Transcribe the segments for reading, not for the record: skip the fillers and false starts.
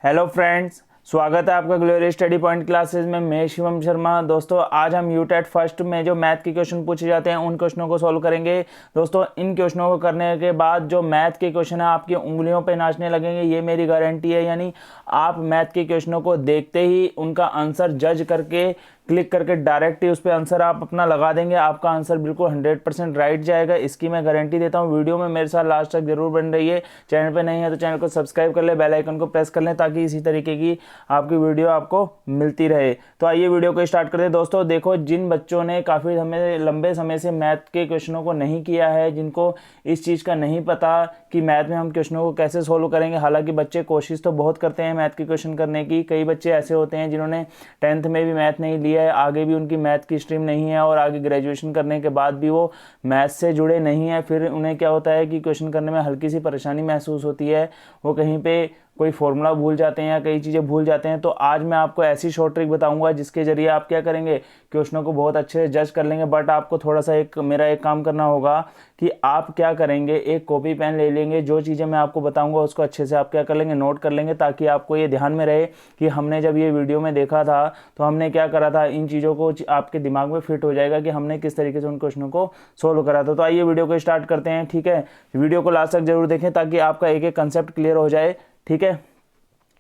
Hello friends, स्वागत है आपका ग्लोरी स्टडी पॉइंट क्लासेस में। मैं शिवम शर्मा। दोस्तों, आज हम यूटेट फर्स्ट में जो मैथ के क्वेश्चन पूछे जाते हैं उन क्वेश्चनों को सॉल्व करेंगे। दोस्तों, इन क्वेश्चनों को करने के बाद जो मैथ के क्वेश्चन है आपकी उंगलियों पे नाचने लगेंगे, ये मेरी गारंटी है। यानी आप मैथ के क्वेश्चनों को देखते ही उनका आंसर जज करके क्लिक करके डायरेक्ट ही उस पर आंसर आप अपना लगा देंगे। आपका आंसर बिल्कुल 100% राइट जाएगा, इसकी मैं गारंटी देता हूँ। वीडियो में मेरे साथ लास्ट तक जरूर बन रही है। चैनल पे नहीं है तो चैनल को सब्सक्राइब कर ले, बेल आइकन को प्रेस कर लें ताकि इसी तरीके की आपकी वीडियो आपको मिलती रहे। तो आइए वीडियो को स्टार्ट करते हैं। दोस्तों देखो, जिन बच्चों ने काफ़ी लंबे समय से मैथ के क्वेश्चनों को नहीं किया है, जिनको इस चीज़ का नहीं पता कि मैथ में हम क्वेश्चनों को कैसे सोल्व करेंगे, हालांकि बच्चे कोशिश तो बहुत करते हैं मैथ के क्वेश्चन करने की। कई बच्चे ऐसे होते हैं जिन्होंने 10th में भी मैथ नहीं लिया है, आगे भी उनकी मैथ की स्ट्रीम नहीं है और आगे ग्रेजुएशन करने के बाद भी वो मैथ से जुड़े नहीं है। फिर उन्हें क्या होता है कि क्वेश्चन करने में हल्की सी परेशानी महसूस होती है, वो कहीं पे कोई फॉर्मूला भूल जाते हैं या कई चीज़ें भूल जाते हैं। तो आज मैं आपको ऐसी शॉर्ट ट्रिक बताऊंगा जिसके जरिए आप क्या करेंगे, क्वेश्चनों को बहुत अच्छे से जज कर लेंगे। बट आपको थोड़ा सा मेरा एक काम करना होगा कि आप क्या करेंगे, एक कॉपी पेन ले लेंगे, जो चीज़ें मैं आपको बताऊंगा उसको अच्छे से आप क्या कर लेंगे, नोट कर लेंगे, ताकि आपको ये ध्यान में रहे कि हमने जब ये वीडियो में देखा था तो हमने क्या करा था। इन चीज़ों को आपके दिमाग में फिट हो जाएगा कि हमने किस तरीके से उन क्वेश्चनों को सोल्व करा था। तो आइए वीडियो को स्टार्ट करते हैं। ठीक है, वीडियो को लास्ट तक जरूर देखें ताकि आपका एक एक कंसेप्ट क्लियर हो जाए। ठीक है,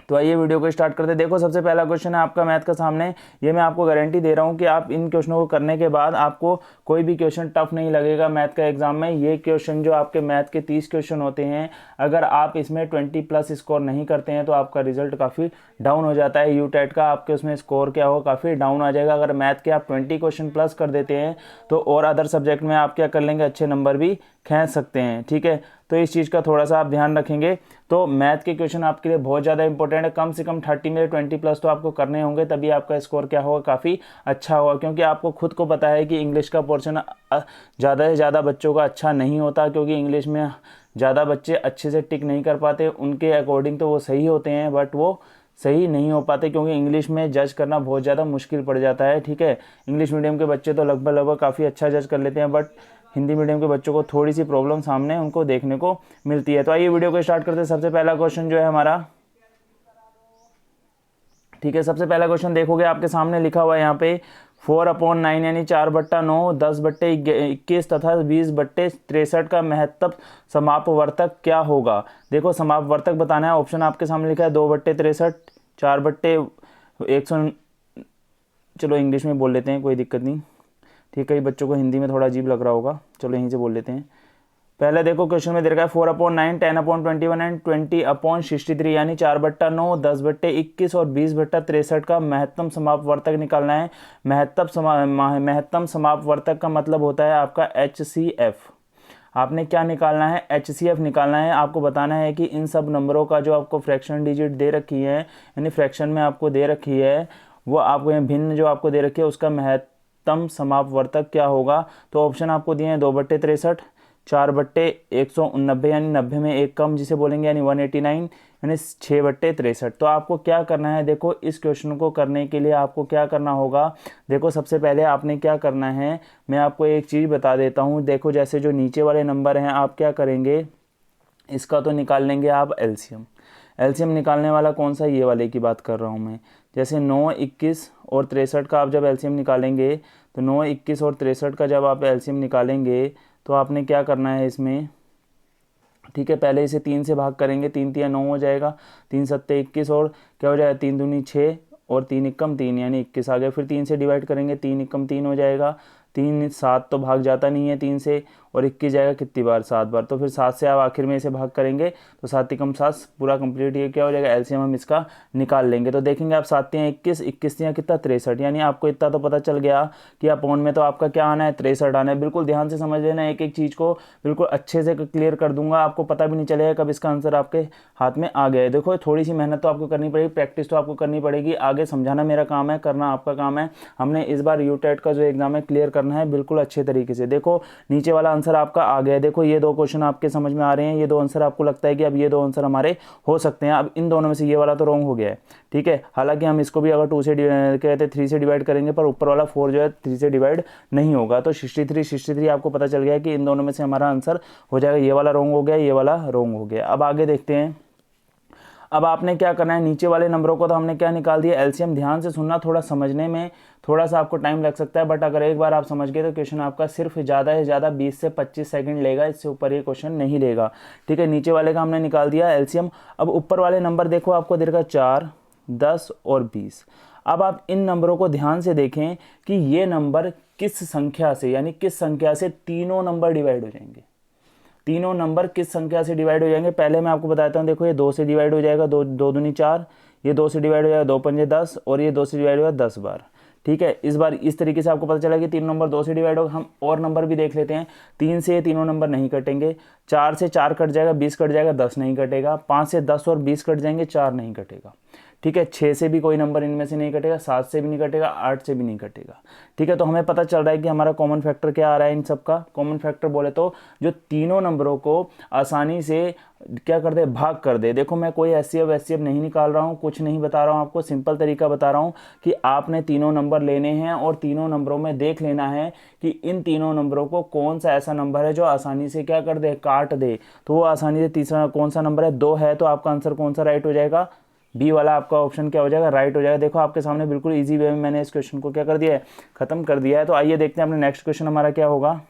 तो आइए वीडियो को स्टार्ट करते हैं। देखो, सबसे पहला क्वेश्चन है आपका मैथ का सामने। ये मैं आपको गारंटी दे रहा हूँ कि आप इन क्वेश्चनों को करने के बाद आपको कोई भी क्वेश्चन टफ नहीं लगेगा मैथ का एग्जाम में। ये क्वेश्चन जो आपके मैथ के 30 क्वेश्चन होते हैं, अगर आप इसमें 20+ स्कोर नहीं करते हैं तो आपका रिजल्ट काफ़ी डाउन हो जाता है। यूटेट का आपके उसमें स्कोर क्या हो, काफ़ी डाउन आ जाएगा। अगर मैथ के आप 20 क्वेश्चन प्लस कर देते हैं तो और अदर सब्जेक्ट में आप क्या कर लेंगे, अच्छे नंबर भी खींच सकते हैं। ठीक है, तो इस चीज़ का थोड़ा सा आप ध्यान रखेंगे। तो मैथ के क्वेश्चन आपके लिए बहुत ज़्यादा इंपॉर्टेंट है। कम से कम 30 में 20+ तो आपको करने होंगे, तभी आपका स्कोर क्या होगा, काफ़ी अच्छा होगा। क्योंकि आपको खुद को पता है कि इंग्लिश का पोर्शन ज़्यादा से ज़्यादा बच्चों का अच्छा नहीं होता, क्योंकि इंग्लिश में ज़्यादा बच्चे अच्छे से टिक नहीं कर पाते। उनके अकॉर्डिंग तो वो सही होते हैं बट वो सही नहीं हो पाते, क्योंकि इंग्लिश में जज करना बहुत ज़्यादा मुश्किल पड़ जाता है। ठीक है, इंग्लिश मीडियम के बच्चे तो लगभग काफ़ी अच्छा जज कर लेते हैं, बट हिंदी मीडियम के बच्चों को थोड़ी सी प्रॉब्लम सामने उनको देखने को मिलती है। तो आइए वीडियो को स्टार्ट करते हैं। सबसे पहला क्वेश्चन जो है हमारा, ठीक है, सबसे पहला क्वेश्चन देखोगे आपके सामने लिखा हुआ है यहाँ पे 4/9 यानी 4/9, 10/21 तथा 20/63 का महत्तम समापवर्तक क्या होगा। देखो, समापवर्तक बताना है। ऑप्शन आपके सामने लिखा है 2/63, 4/100। चलो इंग्लिश में बोल लेते हैं, कोई दिक्कत नहीं। ठीक, कई बच्चों को हिंदी में थोड़ा अजीब लग रहा होगा, चलो यहीं से बोल लेते हैं। पहले देखो, क्वेश्चन में दे रखा है 4/9, 10/21 एंड 20/63 यानी 4/9, 10/21 और 20/63 का महत्तम समापवर्तक निकालना है। महत्तम समापवर्तक का मतलब होता है आपका HCF। आपने क्या निकालना है, HCF निकालना है। आपको बताना है कि इन सब नंबरों का जो आपको फ्रैक्शन डिजिट दे रखी है, यानी फ्रैक्शन में आपको दे रखी है, वो आपको यहाँ भिन्न जो आपको दे रखी है उसका महत्तम समापवर्तक क्या होगा। तो ऑप्शन आपको दिए हैं 2/63, 4/189 यानी 90 में एक कम जिसे बोलेंगे, यानी 189 यानी 6/63। तो आपको क्या करना है, देखो इस क्वेश्चन को करने के लिए आपको क्या करना होगा। देखो, सबसे पहले आपने क्या करना है, मैं आपको एक चीज़ बता देता हूँ। देखो, जैसे जो नीचे वाले नंबर हैं आप क्या करेंगे, इसका तो निकाल लेंगे आप एलसीएम। एलसीएम निकालने वाला कौन सा, ये वाले की बात कर रहा हूँ मैं। जैसे 9, 21 और 63 का आप जब एलसीएम निकालेंगे, तो 9, 21 और 63 का जब आप एलसीएम निकालेंगे तो आपने क्या करना है इसमें, ठीक है, पहले इसे 3 से भाग करेंगे, 3 3 9 हो जाएगा, 3 7 21 और क्या हो जाएगा, 3 दूनी 6 और 3 एकम 3 यानी 21 आ गया। फिर 3 से डिवाइड करेंगे, 3 एकम 3 हो जाएगा। 3 7 तो भाग जाता नहीं है 3 से, और 21 जाएगा कितनी बार, 7 बार। तो फिर 7 से आप आखिर में इसे भाग करेंगे तो 7 एकम 7 पूरा कंप्लीट, ये क्या हो जाएगा, एलसीएम हम इसका निकाल लेंगे। तो देखेंगे आप 7 तियाँ 21, 21 तियाँ कितना 63, यानी आपको इतना तो पता चल गया कि अपॉन में तो आपका क्या आना है, 63 आना है। बिल्कुल ध्यान से समझ लेना, एक एक चीज़ को बिल्कुल अच्छे से क्लियर कर दूंगा, आपको पता भी नहीं चलेगा कब इसका आंसर आपके हाथ में आ गया है। देखो, थोड़ी सी मेहनत तो आपको करनी पड़ेगी, प्रैक्टिस तो आपको करनी पड़ेगी। आगे समझाना मेरा काम है, करना आपका काम है। हमने इस बार यूटेट का जो एग्जाम है क्लियर करना है बिल्कुल अच्छे तरीके से। देखो, नीचे वाला आंसर आपका आ गया है। देखो, ये दो क्वेश्चन आपके समझ में आ रहे हैं, ये दो आंसर आपको लगता है कि अब ये दो आंसर हमारे हो सकते हैं। अब इन दोनों में से ये वाला तो रॉन्ग हो गया है। ठीक है, हालांकि हम इसको भी अगर 2 से कहते 3 से डिवाइड करेंगे, पर ऊपर वाला 4 जो है 3 से डिवाइड नहीं होगा। तो 63 आपको पता चल गया है कि इन दोनों में से हमारा आंसर हो जाएगा। ये वाला रॉन्ग हो गया, ये वाला रॉन्ग हो गया। अब आगे देखते हैं। अब आपने क्या करना है, नीचे वाले नंबरों को तो हमने क्या निकाल दिया एलसीएम। ध्यान से सुनना, थोड़ा समझने में थोड़ा सा आपको टाइम लग सकता है, बट अगर एक बार आप समझ गए तो क्वेश्चन आपका सिर्फ ज़्यादा से ज़्यादा 20 से 25 सेकंड लेगा, इससे ऊपर ये क्वेश्चन नहीं लेगा। ठीक है, नीचे वाले का हमने निकाल दिया एलसीएम। अब ऊपर वाले नंबर देखो, आपको दे रखा 4, 10 और 20। अब आप इन नंबरों को ध्यान से देखें कि ये नंबर किस संख्या से, यानी किस संख्या से तीनों नंबर डिवाइड हो जाएंगे। तीनों नंबर किस संख्या से डिवाइड हो जाएंगे, पहले मैं आपको बताता हूँ। देखो, ये 2 से डिवाइड हो जाएगा, 2 2 दूनी 4, ये 2 से डिवाइड हो जाएगा, 2 पंजे 10, और ये 2 से डिवाइड होगा 10 बार। ठीक है, इस बार इस तरीके से आपको पता चला कि तीन नंबर 2 से डिवाइड होगा। हम और नंबर भी देख लेते हैं। 3 से ये तीनों नंबर नहीं कटेंगे, 4 से 4 कट जाएगा, 20 कट जाएगा, 10 नहीं कटेगा, 5 से 10 और 20 कट जाएंगे, 4 नहीं कटेगा। ठीक है, 6 से भी कोई नंबर इनमें से नहीं कटेगा, 7 से भी नहीं कटेगा, 8 से भी नहीं कटेगा। ठीक है, तो हमें पता चल रहा है कि हमारा कॉमन फैक्टर क्या आ रहा है। इन सब का कॉमन फैक्टर बोले तो जो तीनों नंबरों को आसानी से क्या कर दे, भाग कर दे। देखो, मैं कोई एचसीएफ नहीं निकाल रहा हूँ, कुछ नहीं बता रहा हूँ आपको, सिंपल तरीका बता रहा हूँ कि आपने तीनों नंबर लेने हैं और तीनों नंबरों में देख लेना है कि इन तीनों नंबरों को कौन सा ऐसा नंबर है जो आसानी से क्या कर दे, काट दे। तो वो आसानी से तीसरा कौन सा नंबर है, 2 है, तो आपका आंसर कौन सा राइट हो जाएगा, बी वाला आपका ऑप्शन क्या हो जाएगा, राइट हो जाएगा। देखो, आपके सामने बिल्कुल इजी वे में मैंने इस क्वेश्चन को क्या कर दिया है, खत्म कर दिया है। तो आइए देखते हैं अपने नेक्स्ट क्वेश्चन हमारा क्या होगा।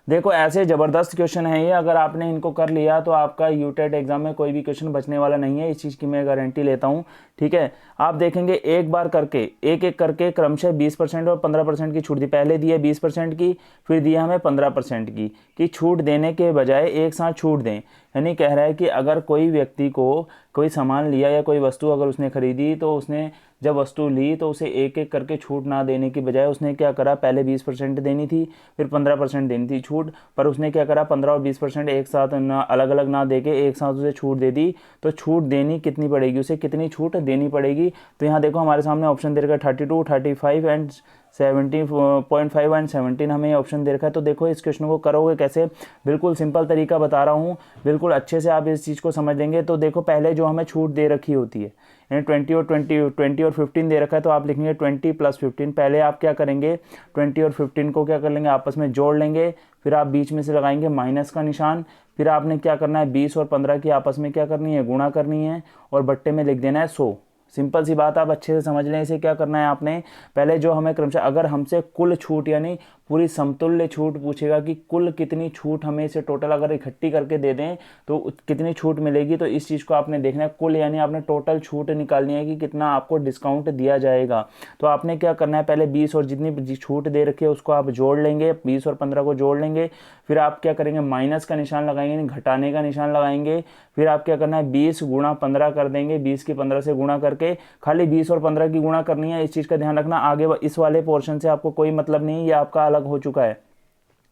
देखो, ऐसे ज़बरदस्त क्वेश्चन है ये, अगर आपने इनको कर लिया तो आपका यूटेट एग्जाम में कोई भी क्वेश्चन बचने वाला नहीं है, इस चीज़ की मैं गारंटी लेता हूँ। ठीक है, आप देखेंगे एक बार करके एक एक करके क्रमशः 20% और 15% की छूट दी। पहले दी है 20% की, फिर दिया हमें 15% की छूट देने के बजाय एक साथ छूट दें। यानी कह रहा है कि अगर कोई व्यक्ति को कोई सामान लिया या कोई वस्तु अगर उसने खरीदी, तो उसने जब वस्तु ली तो उसे एक एक करके छूट ना देने की बजाय उसने क्या करा, पहले 20% देनी थी, फिर 15% देनी थी छूट, पर उसने क्या करा, 15 और 20% एक साथ ना, अलग अलग ना देके एक साथ उसे छूट दे दी। तो छूट देनी कितनी पड़ेगी, उसे कितनी छूट देनी पड़ेगी। तो यहाँ देखो, हमारे सामने ऑप्शन दे रखा है 32, 35 एंड 70.5 एंड 17, हमें ये ऑप्शन दे रखा है। तो देखो, इस क्वेश्चन को करोगे कैसे, बिल्कुल सिंपल तरीका बता रहा हूँ, बिल्कुल अच्छे से आप इस चीज़ को समझ लेंगे। तो देखो, पहले जो हमें छूट दे रखी होती है, यानी 20 और 15 दे रखा है, तो आप लिखेंगे 20 + 15। पहले आप क्या करेंगे, 20 और 15 को क्या कर लेंगे, आपस में जोड़ लेंगे, फिर आप बीच में से लगाएंगे माइनस का निशान। फिर आपने क्या करना है, 20 और 15 की आपस में क्या करनी है, गुणा करनी है, और बट्टे में लिख देना है 100। सिंपल सी बात, आप अच्छे से समझ लें। इसे क्या करना है आपने, पहले जो हमें क्रमशः, अगर हमसे कुल छूट यानी पूरी समतुल्य छूट पूछेगा कि कुल कितनी छूट हमें इसे टोटल अगर इकट्ठी करके दे दें तो कितनी छूट मिलेगी, तो इस चीज़ को आपने देखना है। कुल यानी आपने टोटल छूट निकालनी है कि कितना आपको डिस्काउंट दिया जाएगा। तो आपने क्या करना है, पहले 20 और जितनी छूट दे रखी है उसको आप जोड़ लेंगे, 20 और 15 को जोड़ लेंगे। फिर आप क्या करेंगे, माइनस का निशान लगाएंगे, यानी घटाने का निशान लगाएंगे। फिर आप क्या करना है, 20 गुणा 15 कर देंगे, 20 की 15 से गुणा करके, खाली 20 और 15 की गुणा करनी है, इस चीज़ का ध्यान रखना। आगे इस वाले पोर्शन से आपको कोई मतलब नहीं, ये आपका अलग हो चुका है।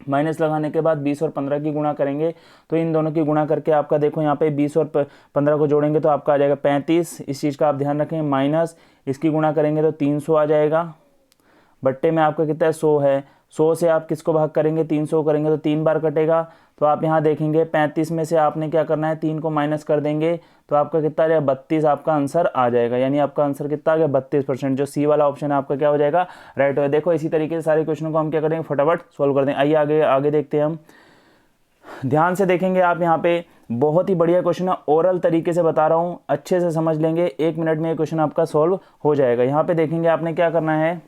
माइनस लगाने के बाद 20 और 15 की गुणा करेंगे, तो इन दोनों की गुणा करके आपका देखो यहाँ पे 20 और 15 को जोड़ेंगे तो आपका आ जाएगा 35। इस चीज़ का आप ध्यान रखें। माइनस इसकी गुणा करेंगे तो 300 आ जाएगा, बट्टे में आपका कितना है, 100 है। 100 से आप किसको भाग करेंगे, 300 करेंगे तो 3 बार कटेगा। तो आप यहाँ देखेंगे 35 में से आपने क्या करना है, 3 को माइनस कर देंगे, तो आपका कितना आ जाएगा, 32 आपका आंसर आ जाएगा। यानी आपका आंसर कितना आ गया, 32%। जो सी वाला ऑप्शन है आपका क्या हो जाएगा, राइट हो। देखो, इसी तरीके से सारे क्वेश्चनों को हम क्या करेंगे, फटाफट सोल्व कर दें। आइए आगे देखते हैं हम। ध्यान से देखेंगे आप, यहाँ पे बहुत ही बढ़िया क्वेश्चन है, ओरल तरीके से बता रहा हूँ, अच्छे से समझ लेंगे, 1 मिनट में ये क्वेश्चन आपका सोल्व हो जाएगा। यहाँ पे देखेंगे आपने क्या करना है,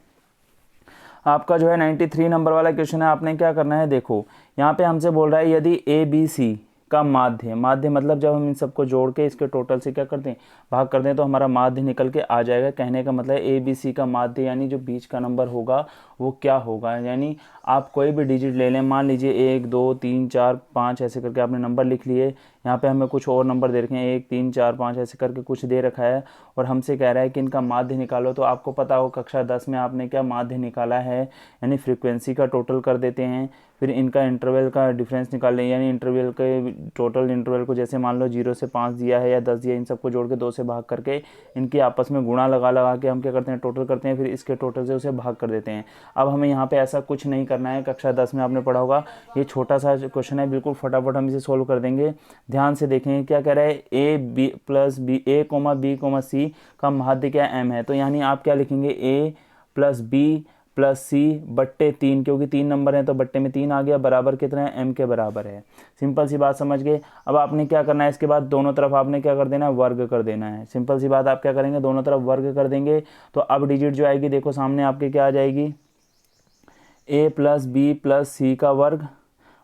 आपका जो है 93 नंबर वाला क्वेश्चन है। आपने क्या करना है, देखो यहाँ पे हमसे बोल रहा है यदि ABC का माध्य मतलब जब हम इन सबको जोड़ के इसके टोटल से क्या करते हैं, भाग कर दें, तो हमारा माध्य निकल के आ जाएगा। कहने का मतलब ABC का माध्य यानी जो बीच का नंबर होगा वो क्या होगा। यानी आप कोई भी डिजिट ले लें, मान लीजिए 1 2 3 4 5 ऐसे करके आपने नंबर लिख लिए। यहाँ पे हमें कुछ और नंबर दे रखे हैं, 1 3 4 5 ऐसे करके कुछ दे रखा है, और हमसे कह रहा है कि इनका माध्य निकालो। तो आपको पता हो कक्षा 10 में आपने क्या माध्य निकाला है, यानी फ्रीक्वेंसी का टोटल कर देते हैं, फिर इनका इंटरवल का डिफरेंस निकाल लें, यानी इंटरवल के टोटल इंटरवल को जैसे मान लो 0 से 5 दिया है या 10 दिया, इन सबको जोड़ के 2 से भाग करके इनकी आपस में गुणा लगा के हम क्या करते हैं, टोटल करते हैं, फिर इसके टोटल से उसे भाग कर देते हैं। अब हमें यहाँ पे ऐसा कुछ नहीं करना है, कक्षा 10 में आपने पढ़ा होगा। ये छोटा सा क्वेश्चन है, बिल्कुल फटाफट हम इसे सोल्व कर देंगे। ध्यान से देखें क्या कह रहा है, A B B C का माध्य क्या M है। तो यानी आप क्या लिखेंगे, A + B प्लस सी बट्टे 3, क्योंकि 3 नंबर है तो बट्टे में 3 आ गया, बराबर कितना है, m के बराबर है। सिंपल सी बात समझ गए। अब आपने क्या करना है, इसके बाद दोनों तरफ आपने क्या कर देना है, वर्ग कर देना है। सिंपल सी बात, आप क्या करेंगे, दोनों तरफ वर्ग कर देंगे। तो अब डिजिट जो आएगी देखो सामने आपके क्या आ जाएगी, a प्लस बी प्लस सी का वर्ग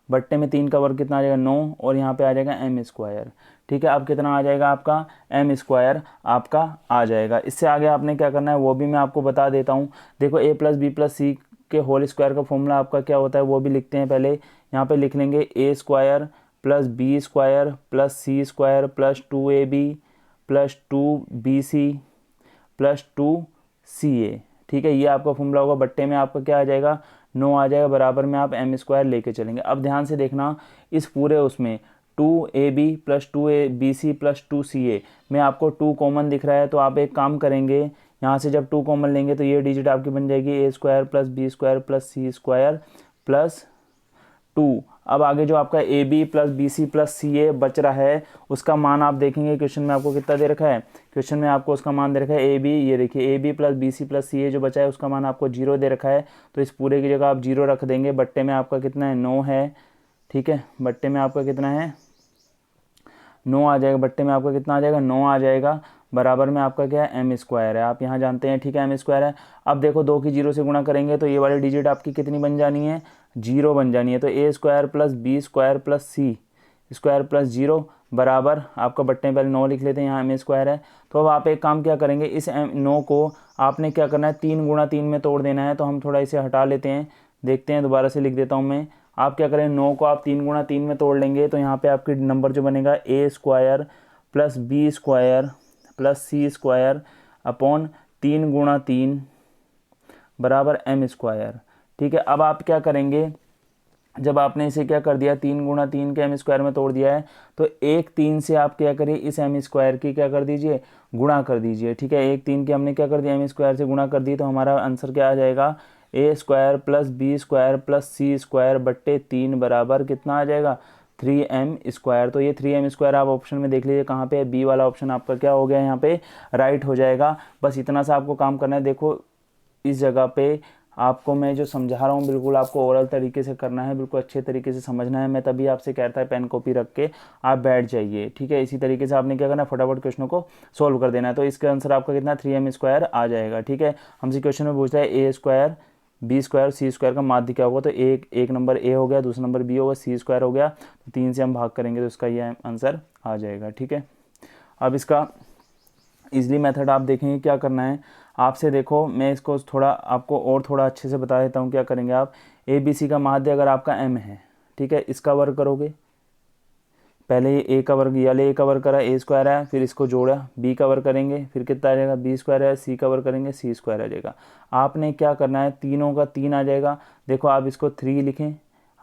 बट्टे में 3 का वर्ग कितना आ जाएगा, 9, और यहाँ पे आ जाएगा m स्क्वायर। ठीक है, अब कितना आ जाएगा आपका, m स्क्वायर आपका आ जाएगा। इससे आगे आपने क्या करना है वो भी मैं आपको बता देता हूँ। देखो a प्लस बी प्लस सी के होल स्क्वायर का फॉर्मूला आपका क्या होता है वो भी लिखते हैं। पहले यहाँ पे लिख लेंगे a square plus B square plus C square plus 2ab plus 2bc plus 2ca। ठीक है, ये आपका फॉर्मूला होगा। बट्टे में आपका क्या आ जाएगा, 9 आ जाएगा, बराबर में आप m स्क्वायर लेके चलेंगे। अब ध्यान से देखना, इस पूरे उसमें 2ab plus 2bc plus 2ca में आपको 2 कॉमन दिख रहा है, तो आप एक काम करेंगे, यहाँ से जब 2 कॉमन लेंगे तो ये डिजिट आपकी बन जाएगी a square plus B square plus C square plus 2। अब आगे जो आपका A B plus B C plus C A बच रहा है उसका मान आप देखेंगे क्वेश्चन में आपको कितना दे रखा है। क्वेश्चन में आपको उसका मान दे रखा है ए बी, ये देखिए A B plus B C plus C A जो बचा है उसका मान आपको 0 दे रखा है। तो इस पूरे की जगह आप 0 रख देंगे। बट्टे में आपका कितना है, 9 है। ठीक है, बट्टे में आपका कितना है, 9 आ जाएगा। बट्टे में आपका कितना आ जाएगा, 9 आ जाएगा। बराबर में आपका क्या है, m स्क्वायर है, आप यहाँ जानते हैं। ठीक है, m स्क्वायर है। अब देखो 2 की 0 से गुणा करेंगे तो ये वाली डिजिट आपकी कितनी बन जानी है, 0 बन जानी है। तो a square plus B square plus C square plus 0 बराबर आपका, बट्टे में पहले 9 लिख लेते हैं, यहाँ m स्क्वायर है। तो अब आप एक काम क्या करेंगे, इस 9 को आपने क्या करना है, 3 गुणा 3 में तोड़ देना है। तो हम थोड़ा इसे हटा लेते हैं, देखते हैं, दोबारा से लिख देता हूँ मैं। आप क्या करें, 9 को आप 3 गुणा 3 में तोड़ लेंगे तो यहाँ पे आपकी नंबर जो बनेगा a square plus B square plus C square upon 3 गुणा 3 बराबर m स्क्वायर। ठीक है, अब आप क्या करेंगे, जब आपने इसे क्या कर दिया, 3 गुणा 3 के m स्क्वायर में तोड़ दिया है, तो 1 3 से आप क्या करिए, इस m स्क्वायर की क्या कर दीजिए, गुणा कर दीजिए। ठीक है, 1 3 की हमने क्या कर दिया, m स्क्वायर से गुणा कर दी। तो हमारा आंसर क्या आ जाएगा, a square plus B square plus C square बट्टे 3 बराबर कितना आ जाएगा, 3m स्क्वायर। तो ये 3m स्क्वायर आप ऑप्शन में देख लीजिए कहाँ पे है, बी वाला ऑप्शन आपका क्या हो गया, यहाँ पे राइट हो जाएगा। बस इतना सा आपको काम करना है। देखो इस जगह पे आपको मैं जो समझा रहा हूँ बिल्कुल आपको ओरल तरीके से करना है, बिल्कुल अच्छे तरीके से समझना है। मैं तभी आपसे कहता है पेन कॉपी रख के आप बैठ जाइए। ठीक है, इसी तरीके से आपने क्या करना है, फटाफट क्वेश्चनों को सोल्व कर देना है। तो इसका आंसर आपका कितना, 3m स्क्वायर आ जाएगा। ठीक है, हमसे क्वेश्चन में पूछता है A square B square C square का माध्य क्या होगा। तो एक नंबर ए हो गया, दूसरा नंबर बी होगा, सी स्क्वायर हो गया, तो 3 से हम भाग करेंगे तो इसका ये आंसर आ जाएगा। ठीक है, अब इसका इजली मेथड आप देखेंगे क्या करना है आपसे। देखो मैं इसको थोड़ा आपको और थोड़ा अच्छे से बता देता हूँ। क्या करेंगे आप, ए बी सी का माध्य अगर आपका m है, ठीक है, इसका वर्ग करोगे। पहले ये a का वर्ग, ये a का वर्ग करा, a स्क्वायर है, फिर इसको जोड़ा, b का वर्ग करेंगे, फिर कितना आ जाएगा, b स्क्वायर है, c का वर्ग करेंगे, c स्क्वायर आ जाएगा। आपने क्या करना है, तीनों का 3 आ जाएगा। देखो आप इसको 3 लिखें,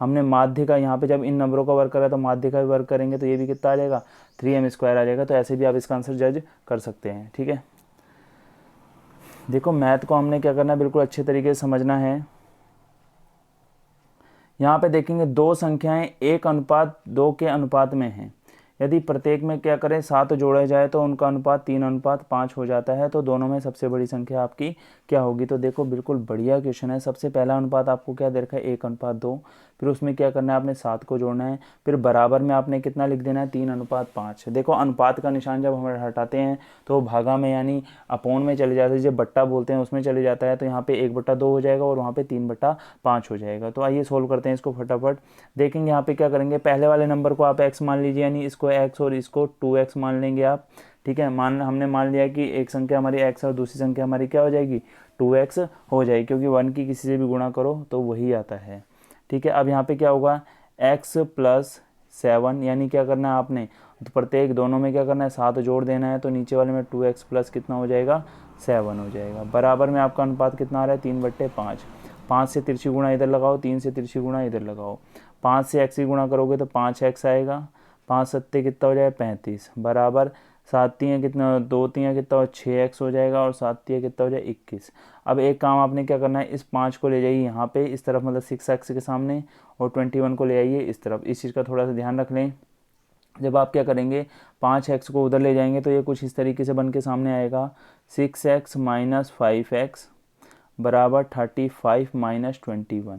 हमने माध्य का यहाँ पे जब इन नंबरों का वर्ग करा तो माध्य का भी वर्ग करेंगे तो ये भी कितना आ जाएगा, 3m स्क्वायर आ जाएगा। तो ऐसे भी आप इसका आंसर जज कर सकते हैं। ठीक है, देखो मैथ को हमने क्या करना है, बिल्कुल अच्छे तरीके से समझना है। यहाँ पे देखेंगे 2 संख्याएं 1:2 के अनुपात में हैं। यदि प्रत्येक में क्या करें 7 जोड़ा जाए तो उनका अनुपात 3:5 हो जाता है। तो दोनों में सबसे बड़ी संख्या आपकी क्या होगी। तो देखो बिल्कुल बढ़िया क्वेश्चन है। सबसे पहला अनुपात आपको क्या दे रखा है, 1:2। फिर उसमें क्या करना है, आपने 7 को जोड़ना है। फिर बराबर में आपने कितना लिख देना है, 3:5। देखो अनुपात का निशान जब हम हटाते हैं तो भागा में यानी अपोन में चले जाते हैं, जब बट्टा बोलते हैं उसमें चले जाता है। तो यहाँ पे 1/2 हो जाएगा और वहाँ पे 3/5 हो जाएगा। तो आइए सोल्व करते हैं इसको फटाफट। देखेंगे यहाँ पे क्या करेंगे, पहले वाले नंबर को आप x मान लीजिए, यानी इसको x और इसको 2x मान लेंगे आप। ठीक है, हमने मान लिया कि एक संख्या हमारी x और दूसरी संख्या हमारी क्या हो जाएगी, 2x हो जाएगी, क्योंकि 1 की किसी से भी गुणा करो तो वही आता है। ठीक है, अब यहाँ पे क्या होगा, x + 7, यानी क्या करना है आपने, तो प्रत्येक दोनों में क्या करना है, 7 जोड़ देना है। तो नीचे वाले में 2x प्लस कितना हो जाएगा, 7 हो जाएगा। बराबर में आपका अनुपात कितना आ रहा है, 3/5। 5 से तिरछी गुणा इधर लगाओ, 3 से तिरछी गुणा इधर लगाओ। 5 से x की गुणा करोगे तो 5x आएगा। 5 7 कितना हो जाएगा, 35। बराबर 7 3 कितना, 2 3 कितना हो, 6x हो जाएगा, और 7 3 कितना हो जाएगा, 21। अब एक काम आपने क्या करना है, इस 5 को ले जाइए यहाँ पे इस तरफ, मतलब 6x के सामने, और 21 को ले आइए इस तरफ। इस चीज़ का थोड़ा सा ध्यान रख लें। जब आप क्या करेंगे, 5x को उधर ले जाएंगे तो ये कुछ इस तरीके से बन के सामने आएगा, 6x - 5x बराबर 35 माइनस 21,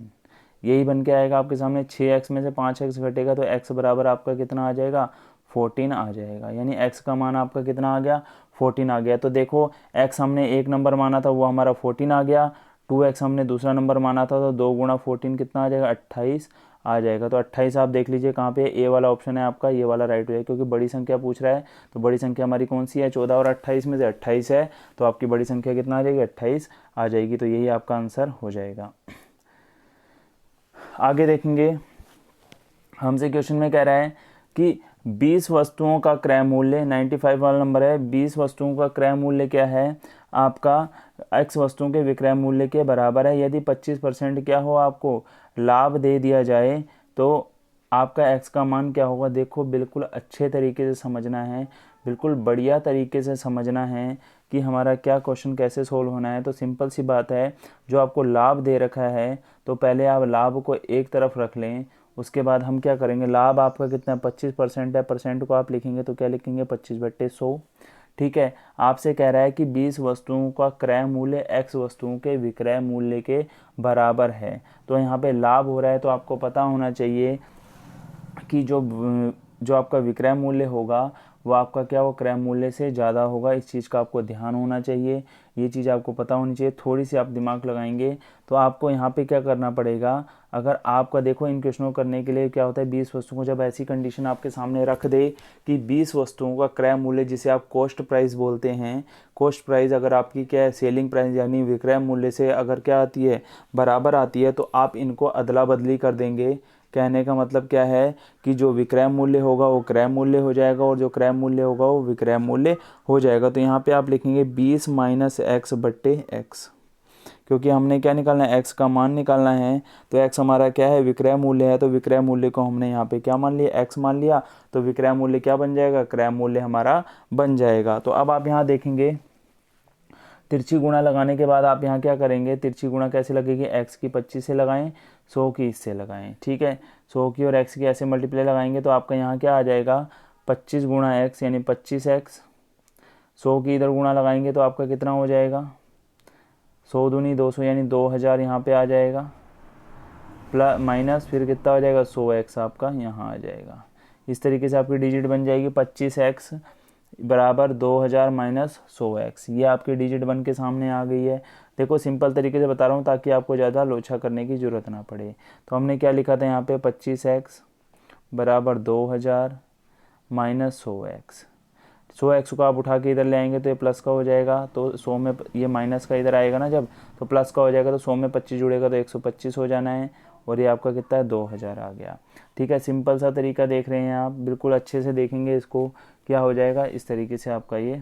यही बन के आएगा आपके सामने। 6x में से 5x घटेगा तो x बराबर आपका कितना आ जाएगा, 14 आ जाएगा। यानी x का मान आपका कितना आ गया, 14 आ गया। तो देखो x हमने एक नंबर माना था वो हमारा 14 आ गया, 2x हमने दूसरा नंबर माना था तो 2 गुणा 14 कितना आ जाएगा, 28 आ जाएगा। तो 28 आप देख लीजिए कहाँ पे, ए वाला ऑप्शन है आपका, ये वाला राइट हो जाएगा, क्योंकि बड़ी संख्या पूछ रहा है। तो बड़ी संख्या हमारी कौन सी है, 14 और 28 में से 28 है, तो आपकी बड़ी संख्या कितना आ जाएगी, 28 आ जाएगी। तो यही आपका आंसर हो जाएगा। आगे देखेंगे, हमसे क्वेश्चन में कह रहा है कि 20 वस्तुओं का क्रय मूल्य, 95 वाला नंबर है, 20 वस्तुओं का क्रय मूल्य क्या है आपका, x वस्तुओं के विक्रय मूल्य के बराबर है। यदि 25% क्या हो आपको लाभ दे दिया जाए तो आपका x का मान क्या होगा। देखो बिल्कुल अच्छे तरीके से समझना है, बिल्कुल बढ़िया तरीके से समझना है कि हमारा क्या क्वेश्चन कैसे सोल्व होना है। तो सिंपल सी बात है, जो आपको लाभ दे रखा है तो पहले आप लाभ को एक तरफ रख लें, उसके बाद हम क्या करेंगे, लाभ आपका कितना 25% है, परसेंट को आप लिखेंगे तो क्या लिखेंगे, 25/100। ठीक है, आपसे कह रहा है कि 20 वस्तुओं का क्रय मूल्य x वस्तुओं के विक्रय मूल्य के बराबर है। तो यहाँ पे लाभ हो रहा है तो आपको पता होना चाहिए कि जो आपका विक्रय मूल्य होगा वो आपका क्या वो क्रय मूल्य से ज़्यादा होगा। इस चीज़ का आपको ध्यान होना चाहिए, ये चीज़ आपको पता होनी चाहिए। थोड़ी सी आप दिमाग लगाएंगे तो आपको यहाँ पे क्या करना पड़ेगा, अगर आपका देखो इन क्वेश्चनों करने के लिए क्या होता है, 20 वस्तुओं को जब ऐसी कंडीशन आपके सामने रख दे कि 20 वस्तुओं का क्रय मूल्य जिसे आप कॉस्ट प्राइस बोलते हैं, कॉस्ट प्राइस अगर आपकी क्या है सेलिंग प्राइस यानी विक्रय मूल्य से अगर क्या आती है बराबर आती है, तो आप इनको अदला बदली कर देंगे। कहने का मतलब क्या है कि जो विक्रय मूल्य होगा वो क्रय मूल्य हो जाएगा और जो क्रय मूल्य होगा वो विक्रय मूल्य हो जाएगा। तो यहाँ पे आप लिखेंगे 20 माइनस एक्स बट्टे एक्स, क्योंकि हमने क्या निकालना है, x का मान निकालना है। तो x हमारा क्या है, विक्रय मूल्य है, तो विक्रय मूल्य को हमने यहाँ पे क्या मान लिया, x मान लिया। तो विक्रय मूल्य क्या बन जाएगा, क्रय मूल्य हमारा बन जाएगा। तो अब आप यहाँ देखेंगे तिरछी गुणा लगाने के बाद आप यहाँ क्या करेंगे, तिरछी गुणा कैसे लगेगी, x की 25 से लगाएं, 100 की इससे लगाएं। ठीक है, 100 की और x की ऐसे मल्टीप्लाई लगाएंगे तो आपका यहाँ क्या आ जाएगा, 25 गुणा x यानी 25x। 100 की इधर गुणा लगाएंगे तो आपका कितना हो जाएगा, 100 दूनी 200 यानी 2000 यहाँ पे आ जाएगा, प्लस माइनस फिर कितना हो जाएगा, 100x आपका यहाँ आ जाएगा। इस तरीके से आपकी डिजिट बन जाएगी 25x बराबर 2000 माइनस 100x। ये आपकी डिजिट बन के सामने आ गई है। देखो सिंपल तरीके से बता रहा हूँ ताकि आपको ज़्यादा लोचा करने की ज़रूरत ना पड़े। तो हमने क्या लिखा था यहाँ पे, 25x बराबर 2000 माइनस 100x। 100x को आप उठा के इधर ले आएंगे तो ये प्लस का हो जाएगा, तो 100 में ये माइनस का इधर आएगा ना जब, तो प्लस का हो जाएगा। तो 100 में 25 जुड़ेगा तो 125 हो जाना है और ये आपका कितना है, 2000 आ गया। ठीक है, सिंपल सा तरीका देख रहे हैं आप, बिल्कुल अच्छे से देखेंगे इसको, क्या हो जाएगा, इस तरीके से आपका ये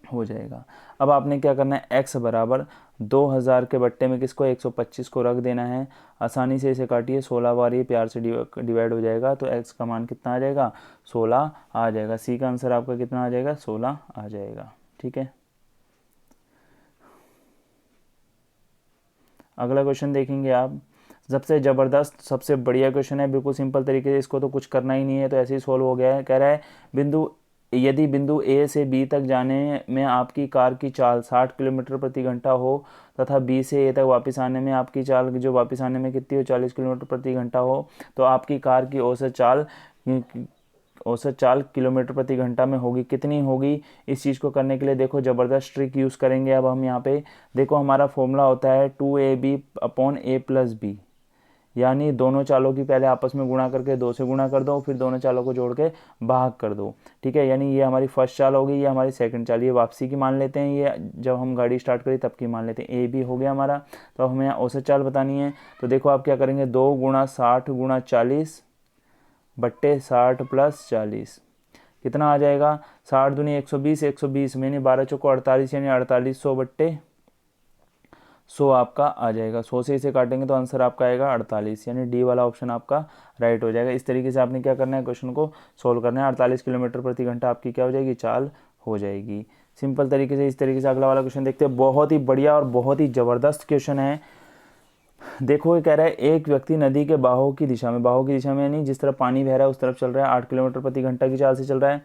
हो जाएगा। अब आपने क्या करना है, x बराबर 2000 के बट्टे में किसको, 125 को रख देना है। आसानी से इसे काटिए, 16 बार ये प्यार से डिवाइड हो जाएगा तो x का मान कितना आ जाएगा, 16 आ जाएगा। सी का आंसर आपका कितना आ जाएगा, 16 आ जाएगा। ठीक है, अगला क्वेश्चन देखेंगे आप, सबसे ज़बरदस्त सबसे बढ़िया क्वेश्चन है, बिल्कुल सिंपल तरीके से, इसको तो कुछ करना ही नहीं है, तो ऐसे ही सॉल्व हो गया है। कह रहा है यदि बिंदु ए से बी तक जाने में आपकी कार की चाल 60 किलोमीटर प्रति घंटा हो तथा बी से ए तक वापस आने में आपकी चाल जो वापस आने में कितनी हो, 40 किलोमीटर प्रति घंटा हो, तो आपकी कार की औसत चाल किलोमीटर प्रति घंटा में होगी, कितनी होगी। इस चीज़ को करने के लिए देखो ज़बरदस्त ट्रिक यूज़ करेंगे। अब हम यहाँ पे देखो हमारा फॉर्मूला होता है 2ab/a+b, यानी दोनों चालों की पहले आपस में गुणा करके 2 से गुणा कर दो, फिर दोनों चालों को जोड़ के भाग कर दो। ठीक है, यानी ये हमारी फर्स्ट चाल होगी, ये हमारी सेकंड चाल, ये वापसी की मान लेते हैं, ये जब हम गाड़ी स्टार्ट करें तब की मान लेते हैं। ए बी हो गया हमारा। तो हमें यहाँ औसत चाल बतानी है, तो देखो आप क्या करेंगे, 2 गुणा 60 गुणा 40 बट्टे 60 प्लस 40 कितना आ जाएगा, 60 दूनी 120, 120 में 12 चौको 48 यानी 4800 बट्टे 100 आपका आ जाएगा। 100 से इसे काटेंगे तो आंसर आपका आएगा 48, यानी डी वाला ऑप्शन आपका राइट हो जाएगा। इस तरीके से आपने क्या करना है, क्वेश्चन को सोल्व करना है। 48 किलोमीटर प्रति घंटा आपकी क्या हो जाएगी, चाल हो जाएगी। सिंपल तरीके से इस तरीके से अगला वाला क्वेश्चन देखते हैं। बहुत ही बढ़िया और बहुत ही ज़बरदस्त क्वेश्चन है। देखो ये कह रहा है एक व्यक्ति नदी के बहाव की दिशा में यानी जिस तरफ पानी बह रहा है उस तरफ चल रहा है, 8 किलोमीटर प्रति घंटा की चाल से चल रहा है।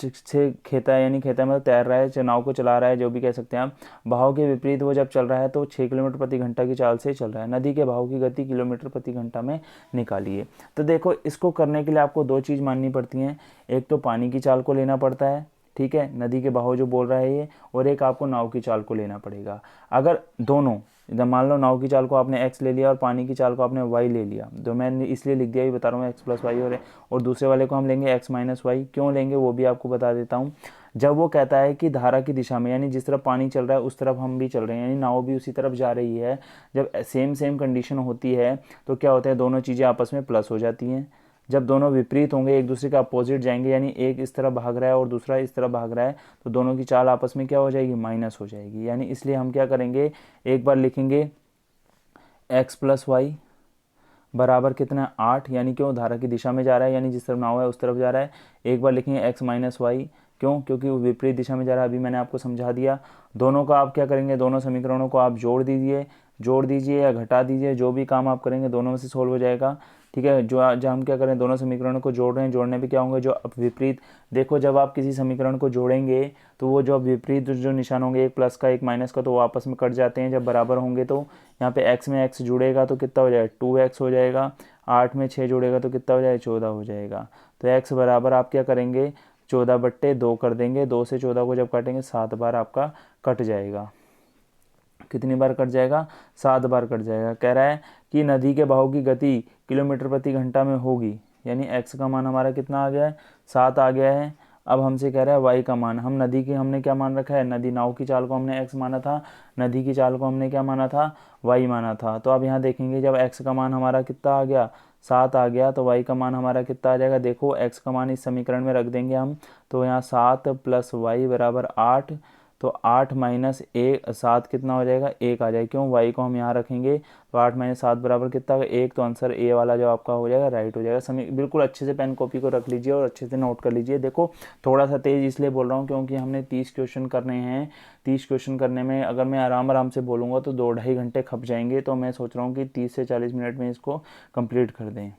से खेता है, यानी खेता है मतलब तैर रहा है, नाव को चला रहा है, जो भी कह सकते हैं आप। बहाव के विपरीत वो जब चल रहा है तो 6 किलोमीटर प्रति घंटा की चाल से चल रहा है। नदी के बहाव की गति किलोमीटर प्रति घंटा में निकालिए। तो देखो इसको करने के लिए आपको दो चीज़ माननी पड़ती हैं। एक तो पानी की चाल को लेना पड़ता है, ठीक है, नदी के बहाव जो बोल रहा है ये, और एक आपको नाव की चाल को लेना पड़ेगा। अगर दोनों, इधर मान लो नाव की चाल को आपने x ले लिया और पानी की चाल को आपने y ले लिया, जो मैंने इसलिए लिख दिया, ये बता रहा हूँ x प्लस वाई, और दूसरे वाले को हम लेंगे x माइनस वाई। क्यों लेंगे वो भी आपको बता देता हूँ। जब वो कहता है कि धारा की दिशा में, यानी जिस तरफ पानी चल रहा है उस तरफ हम भी चल रहे हैं, यानी नाव भी उसी तरफ जा रही है, जब सेम कंडीशन होती है तो क्या होता है, दोनों चीज़ें आपस में प्लस हो जाती हैं। जब दोनों विपरीत होंगे, एक दूसरे के अपोजिट जाएंगे, यानी एक इस तरफ भाग रहा है और दूसरा इस तरफ भाग रहा है, तो दोनों की चाल आपस में क्या हो जाएगी, माइनस हो जाएगी। यानी इसलिए हम क्या करेंगे, एक बार लिखेंगे x प्लस वाई बराबर कितना 8, यानी क्यों, धारा की दिशा में जा रहा है, यानी जिस तरफ नाव है उस तरफ जा रहा है। एक बार लिखेंगे x माइनस वाई, क्यों, क्योंकि वो विपरीत दिशा में जा रहा है, अभी मैंने आपको समझा दिया। दोनों का आप क्या करेंगे, दोनों समीकरणों को आप जोड़ दीजिए या घटा दीजिए, जो भी काम आप करेंगे दोनों में से सोल्व हो जाएगा, ठीक है। जो हम क्या करें, दोनों समीकरणों को जोड़ रहे हैं, जोड़ने पे क्या होंगे, जो विपरीत, देखो जब आप किसी समीकरण को जोड़ेंगे तो वो जो विपरीत जो निशान होंगे, एक प्लस का एक माइनस का, तो वो आपस में कट जाते हैं। जब बराबर होंगे तो यहाँ पे x में x जुड़ेगा तो कितना हो जाएगा, 2x हो जाएगा। 8 में 6 जुड़ेगा तो कितना हो जाएगा, 14 हो जाएगा। तो x बराबर आप क्या करेंगे, 14/2 कर देंगे। 2 से 14 को जब काटेंगे 7 बार आपका कट जाएगा। कितनी बार कट जाएगा, 7 बार कट जाएगा। कह रहा है कि नदी के बहाव की गति किलोमीटर प्रति घंटा में होगी, यानी x का मान हमारा कितना आ गया है, 7 आ गया है। अब हमसे कह रहा है y का मान, हम नदी की हमने क्या मान रखा है, नदी नाव की चाल को हमने x माना था, नदी की चाल को हमने क्या माना था, y माना था। तो अब यहाँ देखेंगे जब x का मान हमारा कितना आ गया, 7 आ गया, तो y का मान हमारा कितना आ जाएगा, देखो x का मान इस समीकरण में रख देंगे हम, तो यहाँ 7 प्लस वाई बराबर 8, तो 8 माइनस 7 कितना हो जाएगा, 1 आ जाएगा। क्यों, y को हम यहाँ रखेंगे, तो 8 माइनस 7 बराबर कितना होगा, 1। तो आंसर ए वाला जो आपका हो जाएगा राइट हो जाएगा। बिल्कुल अच्छे से पेन कॉपी को रख लीजिए और अच्छे से नोट कर लीजिए। देखो थोड़ा सा तेज़ इसलिए बोल रहा हूँ क्योंकि हमने 30 क्वेश्चन करने हैं। 30 क्वेश्चन करने में अगर मैं आराम से बोलूँगा तो 2-2.5 घंटे खप जाएंगे। तो मैं सोच रहा हूँ कि 30 से 40 मिनट में इसको कंप्लीट कर दें।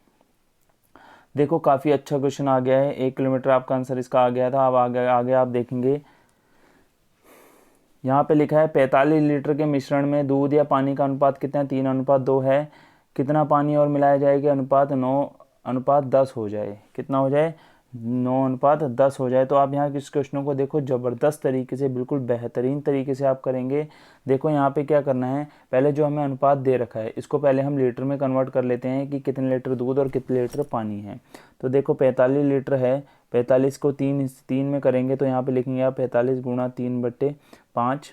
देखो काफ़ी अच्छा क्वेश्चन आ गया है, 1 किलोमीटर आपका आंसर इसका आ गया था। अब आगे आप देखेंगे, यहाँ पे लिखा है 45 लीटर के मिश्रण में दूध या पानी का अनुपात कितना है, 3:2 है। कितना पानी और मिलाया जाएगा, अनुपात 9:10 हो जाए, कितना हो जाए, 9:10 हो जाए। तो आप यहाँ किस क्वेश्चनों को देखो ज़बरदस्त तरीके से, बिल्कुल बेहतरीन तरीके से आप करेंगे। देखो यहाँ पे क्या करना है, पहले जो हमें अनुपात दे रखा है इसको पहले हम लीटर में कन्वर्ट कर लेते हैं कि कितने लीटर दूध और कितने लीटर पानी है। तो देखो 45 लीटर है, 45 को 3 में करेंगे तो यहाँ पे लिखेंगे आप 45 गुणा 3/5।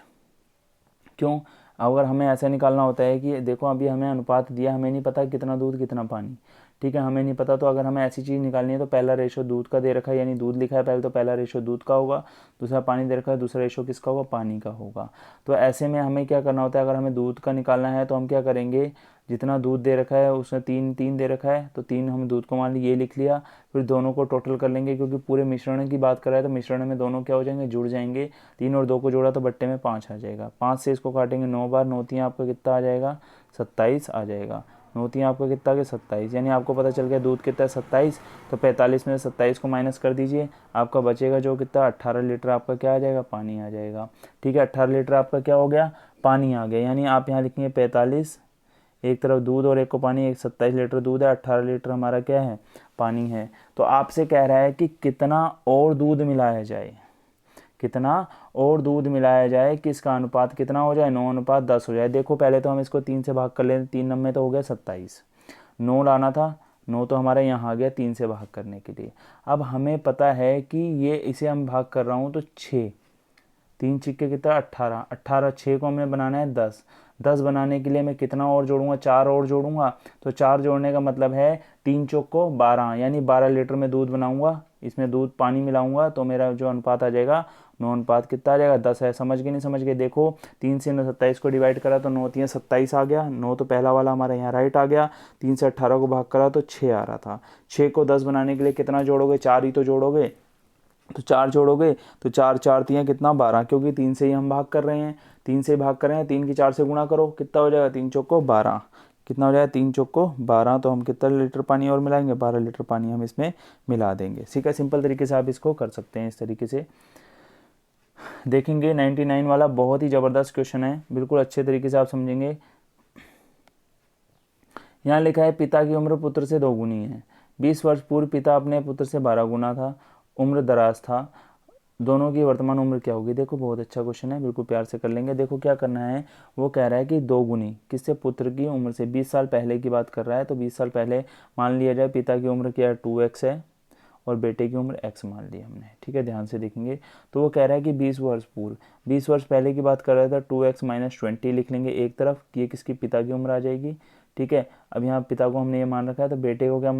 क्यों, अगर हमें ऐसा निकालना होता है कि देखो अभी हमें अनुपात दिया, हमें नहीं पता कितना दूध कितना पानी, ठीक है, हमें नहीं पता। तो अगर हमें ऐसी चीज़ निकालनी है तो पहला रेशो दूध का दे रखा है, यानी दूध लिखा है पहले, तो पहला रेशो दूध का होगा। दूसरा पानी दे रखा है, दूसरा रेशो किसका होगा, पानी का होगा। तो ऐसे में हमें क्या करना होता है, अगर हमें दूध का निकालना है तो हम क्या करेंगे, जितना दूध दे रखा है उसमें 3 दे रखा है, तो 3 हम दूध को मान ली, ये लिख लिया। फिर दोनों को टोटल कर लेंगे क्योंकि पूरे मिश्रण की बात कर रहा है, तो मिश्रण में दोनों क्या हो जाएंगे, जुड़ जाएंगे। 3 और 2 को जोड़ा तो बट्टे में 5 आ जाएगा। 5 से इसको काटेंगे 9 बार, 9 आपका कितना आ जाएगा, 27 आ जाएगा। 9 आपका कितना आ गया, 27। यानी आपको पता चल गया दूध कितना है, 27। तो 45 में से 27 को माइनस कर दीजिए, आपका बचेगा जो कितना, 18 लीटर आपका क्या आ जाएगा, पानी आ जाएगा। ठीक है, 18 लीटर आपका क्या हो गया, पानी आ गया। यानी आप यहाँ लिखेंगे 45, एक तरफ दूध और एक को पानी, एक 27 लीटर दूध है, 18 लीटर हमारा क्या है, पानी है। तो आपसे कह रहा है कि कितना और दूध मिलाया जाए, कितना और दूध मिलाया जाए कि इसका अनुपात कितना हो जाए, 9:10 हो जाए। देखो पहले तो हम इसको 3 से भाग कर लें, 3 में तो हो गया 27, 9 लाना था, 9 तो हमारे यहाँ आ गया 3 से भाग करने के लिए। अब हमें पता है कि ये इसे हम भाग कर रहा हूँ तो 6, 3 छिक्के कितना, 18, 18, 6 को हमें बनाना है 10, 10 बनाने के लिए मैं कितना और जोड़ूंगा, 4 और जोड़ूंगा। तो 4 जोड़ने का मतलब है 3 चौक को 12, यानी 12 लीटर में दूध बनाऊंगा, इसमें दूध पानी मिलाऊंगा, तो मेरा जो अनुपात आ जाएगा, 9 कितना आ जाएगा, 10 है। समझ गए नहीं समझ गए, देखो 3 से 27 को डिवाइड करा तो 9 27 आ गया, 9 तो पहला वाला हमारा यहाँ राइट आ गया। 3 से 18 को भाग करा तो 6 आ रहा था। 6 को 10 बनाने के लिए कितना जोड़ोगे, 4 ही तो जोड़ोगे, तो 4 जोड़ोगे तो 4 4 3 कितना, 12, क्योंकि 3 से ही हम भाग कर रहे हैं, 3 से भाग कर रहे हैं, 3 की 4 से गुणा करो, कितना हो जाएगा, 3 चौक को 12। कितना हो जाएगा, 3 चौको 12, तो हम कितना लीटर पानी और मिलाएंगे, 12 लीटर पानी हम इसमें मिला देंगे। ठीक है, सिंपल तरीके से आप इसको कर सकते हैं। इस तरीके से देखेंगे 99 वाला बहुत ही ज़बरदस्त क्वेश्चन है, बिल्कुल अच्छे तरीके से आप समझेंगे। यहाँ लिखा है पिता की उम्र पुत्र से 2 गुनी है। 20 वर्ष पूर्व पिता अपने पुत्र से 12 गुना था, उम्र दराज था, दोनों की वर्तमान उम्र क्या होगी। देखो बहुत अच्छा क्वेश्चन है, बिल्कुल प्यार से कर लेंगे। देखो क्या करना है, वो कह रहा है कि 2 गुनी किससे, पुत्र की उम्र से। 20 साल पहले की बात कर रहा है, तो 20 साल पहले मान लिया जाए पिता की उम्र क्या है, 2x है, और बेटे की उम्र x मान ली हमने। ठीक है, ध्यान से देखेंगे। तो वो कह रहा है कि 20 वर्ष पूर्व, 20 वर्ष पहले की बात कर रहा था, 2x - 20 लिख लेंगे एक तरफ, ये किसकी, पिता की उम्र आ जाएगी। ठीक है, अब यहाँ पिता को हमने ये मान रखा है, तो बेटे को क्या,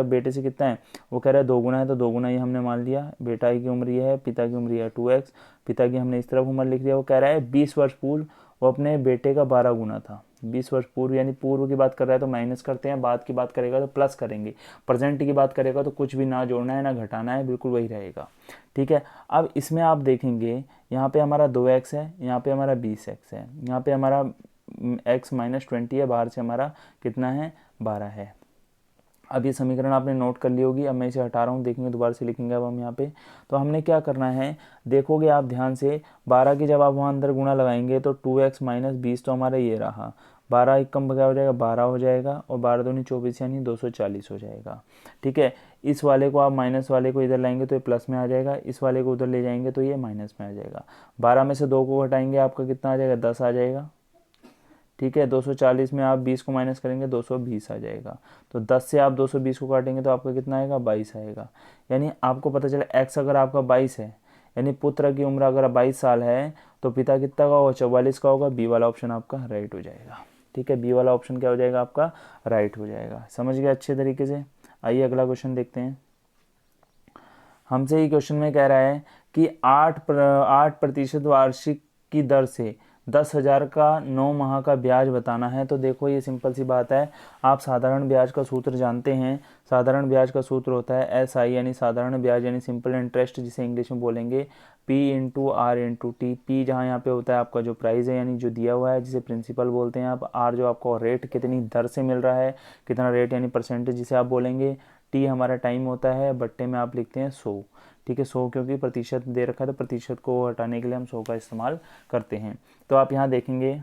बेटे से कितना है, वो कह रहा है 2 गुना है, तो 2 गुना ये हमने मान लिया। बेटा की उम्र ये है, पिता की उम्र ये है 2x, पिता की हमने इस तरफ उम्र लिख दिया। वो कह रहा है 20 वर्ष पूर्व वो अपने बेटे का 12 गुना था। 20 वर्ष पूर्व यानी पूर्व की बात कर रहा है तो माइनस करते हैं, बाद की बात करेगा तो प्लस करेंगे, प्रेजेंट की बात करेगा तो कुछ भी ना जोड़ना है ना घटाना है, बिल्कुल वही रहेगा। ठीक है, अब इसमें आप देखेंगे यहाँ पे हमारा 2x है, यहाँ पे हमारा 20x है, यहाँ पे हमारा x - 20 है, बाहर से हमारा कितना है, 12 है। अब ये समीकरण आपने नोट कर ली होगी। अब मैं इसे हटा रहा हूँ, देखेंगे दोबारा से लिखेंगे। अब हम यहाँ पे तो हमने क्या करना है, देखोगे आप ध्यान से, 12 की जब आप वहाँ अंदर गुणा लगाएंगे तो 2x - 20 तो हमारा ये रहा, 12 एकम क्या हो जाएगा, 12 हो जाएगा, और 12 दूनी 24 यानी 240 हो जाएगा। ठीक है, इस वाले को आप माइनस वाले को इधर लाएंगे तो ये प्लस में आ जाएगा, इस वाले को उधर ले जाएंगे तो ये माइनस में आ जाएगा। 12 में से 2 को घटाएंगे आपका कितना आ जाएगा, 10 आ जाएगा। ठीक है, 240 में आप 20 को माइनस करेंगे 220 आ जाएगा। तो 10 से आप 220 को काटेंगे तो आपका कितना आएगा, 22 आएगा। यानी आपको पता चला x अगर आपका 22 है, यानी पुत्र की उम्र अगर 22 साल है, तो पिता कितना का होगा, 44 का होगा। बी वाला ऑप्शन आपका राइट हो जाएगा। ठीक है, बी वाला ऑप्शन क्या हो जाएगा, आपका राइट हो जाएगा। समझ गए अच्छे तरीके से। आइए अगला क्वेश्चन देखते हैं। हमसे ये क्वेश्चन में कह रहा है कि 8% वार्षिक की दर से 10,000 का 9 माह का ब्याज बताना है। तो देखो ये सिंपल सी बात है, आप साधारण ब्याज का सूत्र जानते हैं। साधारण ब्याज का सूत्र होता है SI यानी साधारण ब्याज यानी सिंपल इंटरेस्ट, जिसे इंग्लिश में बोलेंगे P × R × T। P जहाँ यहाँ पे होता है आपका जो प्राइस है यानी जो दिया हुआ है, जिसे प्रिंसिपल बोलते हैं आप। R जो आपको रेट कितनी दर से मिल रहा है, कितना रेट यानी परसेंटेज, जिसे आप बोलेंगे। T हमारा टाइम होता है, बट्टे में आप लिखते हैं 100। ठीक है, 100 क्योंकि प्रतिशत दे रखा है, तो प्रतिशत को हटाने के लिए हम 100 का इस्तेमाल करते हैं। तो आप यहाँ देखेंगे,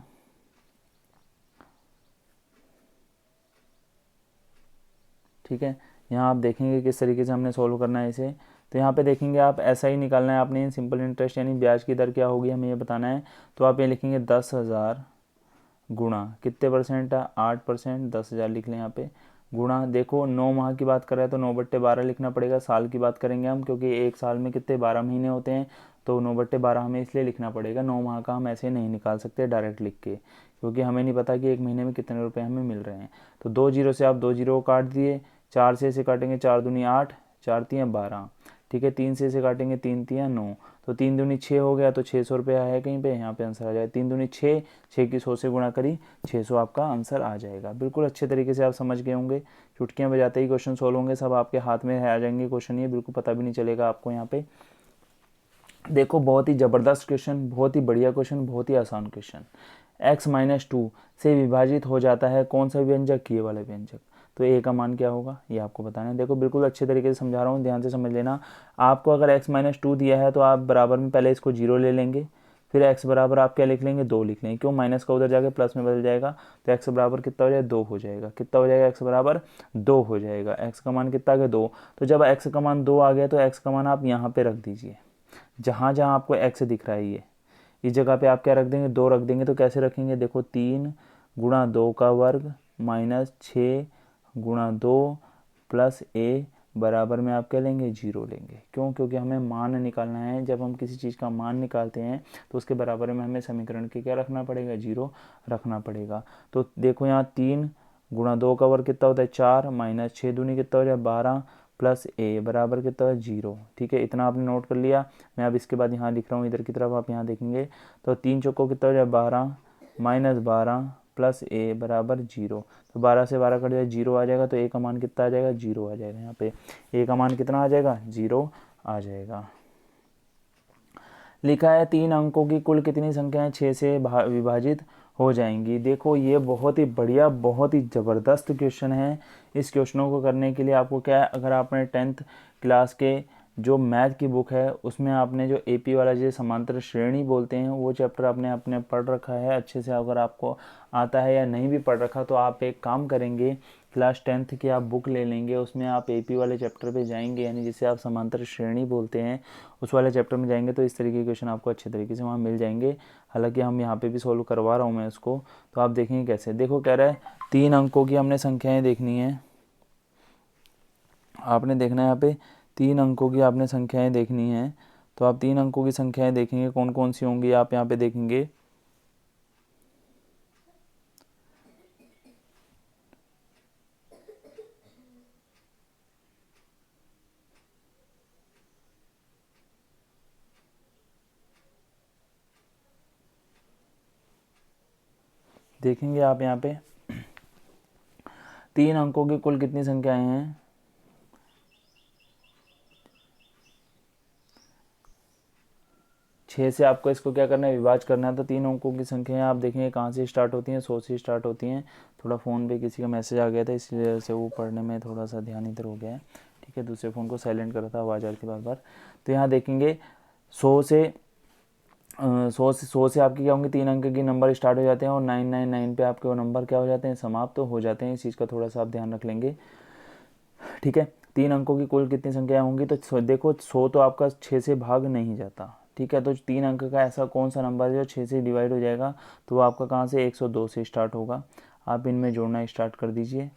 ठीक है, यहाँ आप देखेंगे किस तरीके से हमने सोल्व करना है इसे। तो यहाँ पे देखेंगे आप ऐसा ही निकालना है आपने, सिंपल इंटरेस्ट यानी ब्याज की दर क्या होगी हमें ये बताना है। तो आप ये लिखेंगे 10,000 गुणा कितने परसेंट है, 8%, 10,000 लिख लें यहाँ पे, गुणा देखो 9 माह की बात कर रहे हैं तो 9/12 लिखना पड़ेगा। साल की बात करेंगे हम, क्योंकि एक साल में कितने 12 महीने होते हैं, तो 9/12 हमें इसलिए लिखना पड़ेगा। 9 माह का हम ऐसे नहीं निकाल सकते डायरेक्ट लिख के, क्योंकि हमें नहीं पता कि एक महीने में कितने रुपए हमें मिल रहे हैं। तो 2 जीरो से आप 2 जीरो को काट दिए, 4 से इसे काटेंगे 4 दूनी 8, 4 तियाँ 12। ठीक है, 3 से इसे काटेंगे 3 तियाँ 9, तो 3 दूनी 6 हो गया, तो 600 रुपया है कहीं पे, यहाँ पे आंसर आ जाए 3 दूनी 6, 6 की 100 से गुणा करी, 600 आपका आंसर आ जाएगा। बिल्कुल अच्छे तरीके से आप समझ गए होंगे, चुटकियाँ बजाते ही क्वेश्चन सोल्व होंगे, सब आपके हाथ में आ जाएंगे क्वेश्चन, ये बिल्कुल पता भी नहीं चलेगा आपको। यहाँ पे देखो बहुत ही ज़बरदस्त क्वेश्चन, बहुत ही बढ़िया क्वेश्चन, बहुत ही आसान क्वेश्चन। x - 2 से विभाजित हो जाता है कौन सा व्यंजक, ये वाला व्यंजक। तो a का मान क्या होगा ये आपको बताना है। देखो बिल्कुल अच्छे तरीके से समझा रहा हूँ, ध्यान से समझ लेना। आपको अगर x - 2 दिया है तो आप बराबर में पहले इसको 0 ले लेंगे, फिर x बराबर आप क्या लिख लेंगे, 2 लिख लेंगे। क्यों, माइनस का उधर जाके प्लस में बदल जाएगा, तो x बराबर कितना हो जाएगा, 2 हो जाएगा। कितना हो जाएगा, x बराबर 2 हो जाएगा। x का मान कितना आ गया, 2। तो जब x का मान 2 आ गया तो x का मान आप यहाँ पे रख दीजिए, जहाँ जहाँ आपको x दिख रहा है ये इस जगह पे आप क्या रख देंगे, 2 रख देंगे। तो कैसे रखेंगे, देखो 3 गुणा 2 का वर्ग माइनस 6 गुणा 2 प्लस a बराबर में आप क्या लेंगे, 0 लेंगे। क्यों, क्योंकि हमें मान निकालना है। जब हम किसी चीज़ का मान निकालते हैं तो उसके बराबर में हमें समीकरण के क्या रखना पड़ेगा, 0 रखना पड़ेगा। तो देखो यहाँ 3 गुणा 2 का वर्ग कितना होता है, 4 माइनस 6 दूनी कितना हो जाए, 12 प्लस a बराबर कितना है, 0। ठीक है, इतना आपने नोट कर लिया। मैं अब इसके बाद यहाँ लिख रहा हूँ, इधर की तरफ आप यहाँ देखेंगे तो 3 चौको कितना हो जाए, 12 माइनस 12 प्लस a बराबर 0। तो 12 से 12 कट जाए, 0 आ जाएगा। तो a का मान कितना आ जाएगा, 0 आ जाएगा। यहाँ पे a का मान कितना आ जाएगा, 0 आ जाएगा। लिखा है 3 अंकों की कुल कितनी संख्याएं 6 से विभाजित हो जाएंगी। देखो ये बहुत ही बढ़िया, बहुत ही ज़बरदस्त क्वेश्चन है। इस क्वेश्चनों को करने के लिए आपको क्या है, अगर आपने 10th क्लास के जो मैथ की बुक है उसमें आपने जो एपी वाला जो समांतर श्रेणी बोलते हैं वो चैप्टर आपने अपने पढ़ रखा है अच्छे से, अगर आपको आता है या नहीं भी पढ़ रखा तो आप एक काम करेंगे, क्लास 10th की आप बुक ले लेंगे, उसमें आप एपी वाले चैप्टर पे जाएंगे, यानी जिसे आप समांतर श्रेणी बोलते हैं उस वाले चैप्टर में जाएंगे तो इस तरीके के क्वेश्चन आपको अच्छे तरीके से वहाँ मिल जाएंगे। हालांकि हम यहाँ पे भी सोल्व करवा रहा हूँ मैं उसको, तो आप देखेंगे कैसे। देखो कह रहा है 3 अंकों की हमने संख्याएं देखनी है, आपने देखना है यहाँ पे 3 अंकों की आपने संख्याएं देखनी है। तो आप 3 अंकों की संख्याएं देखेंगे कौन कौन सी होंगी, आप यहाँ पे देखेंगे देखेंगे आप यहाँ पे 3 अंकों की कुल कितनी संख्याएं हैं, 6 से आपको इसको क्या करना है, विभाज्य करना है। तो 3 अंकों की संख्याएं आप देखेंगे कहाँ से स्टार्ट होती हैं, 100 से स्टार्ट होती हैं। थोड़ा फ़ोन पे किसी का मैसेज आ गया था इसलिए वजह से वो पढ़ने में थोड़ा सा ध्यान इधर हो गया है। ठीक है, दूसरे फ़ोन को साइलेंट करा था, आवाज़ आ रही थी बार बार। तो यहाँ देखेंगे 100 से आपके क्या होंगे, 3 अंक के नंबर स्टार्ट हो जाते हैं और 999 पे आपके वो नंबर क्या हो जाते हैं, समाप्त तो हो जाते हैं। इस चीज़ का थोड़ा सा आप ध्यान रख लेंगे। ठीक है, 3 अंकों की कुल कितनी संख्या होंगी, तो देखो 100 तो आपका 6 से भाग नहीं जाता। ठीक है, तो 3 अंक का ऐसा कौन सा नंबर है जो 6 से डिवाइड हो जाएगा, तो वो आपका कहाँ से 102 से स्टार्ट होगा। आप इनमें जोड़ना स्टार्ट कर दीजिए।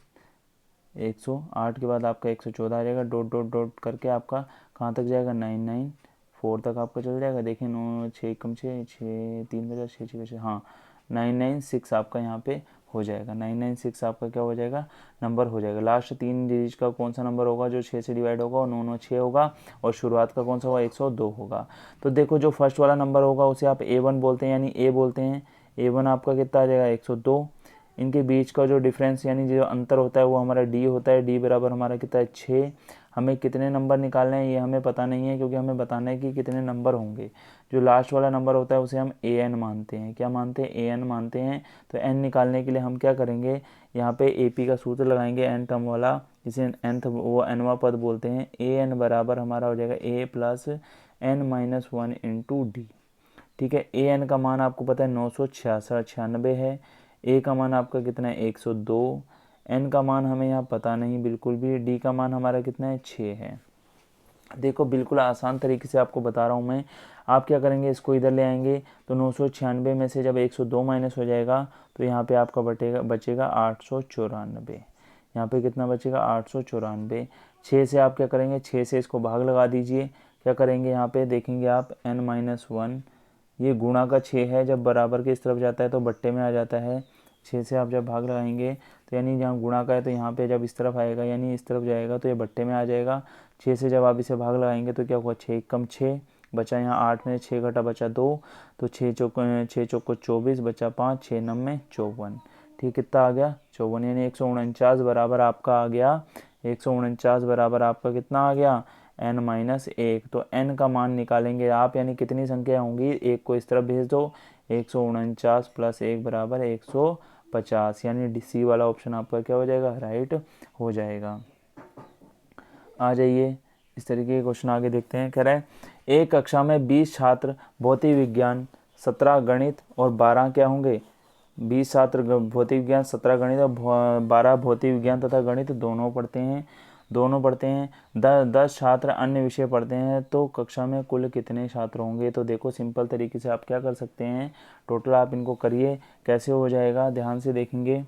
108 के बाद आपका 114 आ जाएगा, डॉट डॉट डॉट करके आपका कहाँ तक जाएगा, 994 तक आपका चल जाएगा। देखिए 9 6 कम 6 6 3 बजा 6 6 6, हाँ 996 आपका यहाँ पे हो जाएगा। 996 आपका क्या हो जाएगा, नंबर हो जाएगा। लास्ट 3 डिजिट का कौन सा नंबर होगा जो 6 से डिवाइड होगा, और 996 होगा, और शुरुआत का कौन सा होगा, 102 होगा। तो देखो जो फर्स्ट वाला नंबर होगा उसे आप A1 बोलते हैं, यानी A बोलते हैं। A1 आपका कितना आ जाएगा, 102। इनके बीच का जो डिफरेंस यानी जो अंतर होता है वो हमारा डी होता है। डी बराबर हमारा कितना है, 6। हमें कितने नंबर निकालने हैं ये हमें पता नहीं है, क्योंकि हमें बताना है कि कितने नंबर होंगे। जो लास्ट वाला नंबर होता है उसे हम ए एन मानते हैं। क्या मानते हैं, ए एन मानते हैं। तो एन निकालने के लिए हम क्या करेंगे, यहाँ पे ए पी का सूत्र लगाएंगे, एन टर्म वाला, जिसे एनथ वो एनवा पद बोलते हैं। ए एन बराबर हमारा हो जाएगा A plus N minus 1 into D. ठीक है, ए एन का मान आपको पता है 996 है। ए का मान आपका कितना है, 102। एन का मान हमें यहाँ पता नहीं बिल्कुल भी। डी का मान हमारा कितना है, 6 है। देखो बिल्कुल आसान तरीके से आपको बता रहा हूँ मैं। आप क्या करेंगे, इसको इधर ले आएंगे तो 996 में से जब 102 माइनस हो जाएगा तो यहाँ पे आपका बचेगा 894। यहाँ पे कितना बचेगा, 894। 6 से आप क्या करेंगे, 6 से इसको भाग लगा दीजिए। क्या करेंगे, यहाँ पे देखेंगे आप n-1, ये गुणा का 6 है, जब बराबर के इस तरफ जाता है तो बट्टे में आ जाता है। 6 से आप जब भाग लगाएंगे तो यानी जहाँ गुणा का है तो यहाँ पे जब इस तरफ आएगा यानी इस तरफ जाएगा तो ये बट्टे में आ जाएगा। 6 से जब आप इसे भाग लगाएंगे तो क्या हुआ, 6 कम 6 बचा, यहाँ 8 में 6 घटा बचा 2, तो 6 चौक को 24 बचा 5, 6 नम में 54। ठीक, कितना आ गया, 54, यानी 149 बराबर आपका आ गया। 149 बराबर आपका कितना आ गया, n-1। तो n का मान निकालेंगे आप, यानी कितनी संख्या होंगी, एक को इस तरफ भेज दो। 149 प्लस 1 बराबर 150, यानी डी सी वाला ऑप्शन आपका क्या हो जाएगा, राइट हो जाएगा। आ जाइए इस तरीके के क्वेश्चन आगे देखते हैं। कह रहा है एक कक्षा में 20 छात्र भौतिक विज्ञान, 17 गणित और 12 क्या होंगे, 20 छात्र भौतिक विज्ञान, 17 गणित और 12 भौतिक विज्ञान तथा गणित दोनों पढ़ते हैं। 10 छात्र अन्य विषय पढ़ते हैं, तो कक्षा में कुल कितने छात्र होंगे। तो देखो सिंपल तरीके से आप क्या कर सकते हैं, टोटल आप इनको करिए, कैसे हो जाएगा ध्यान से देखेंगे।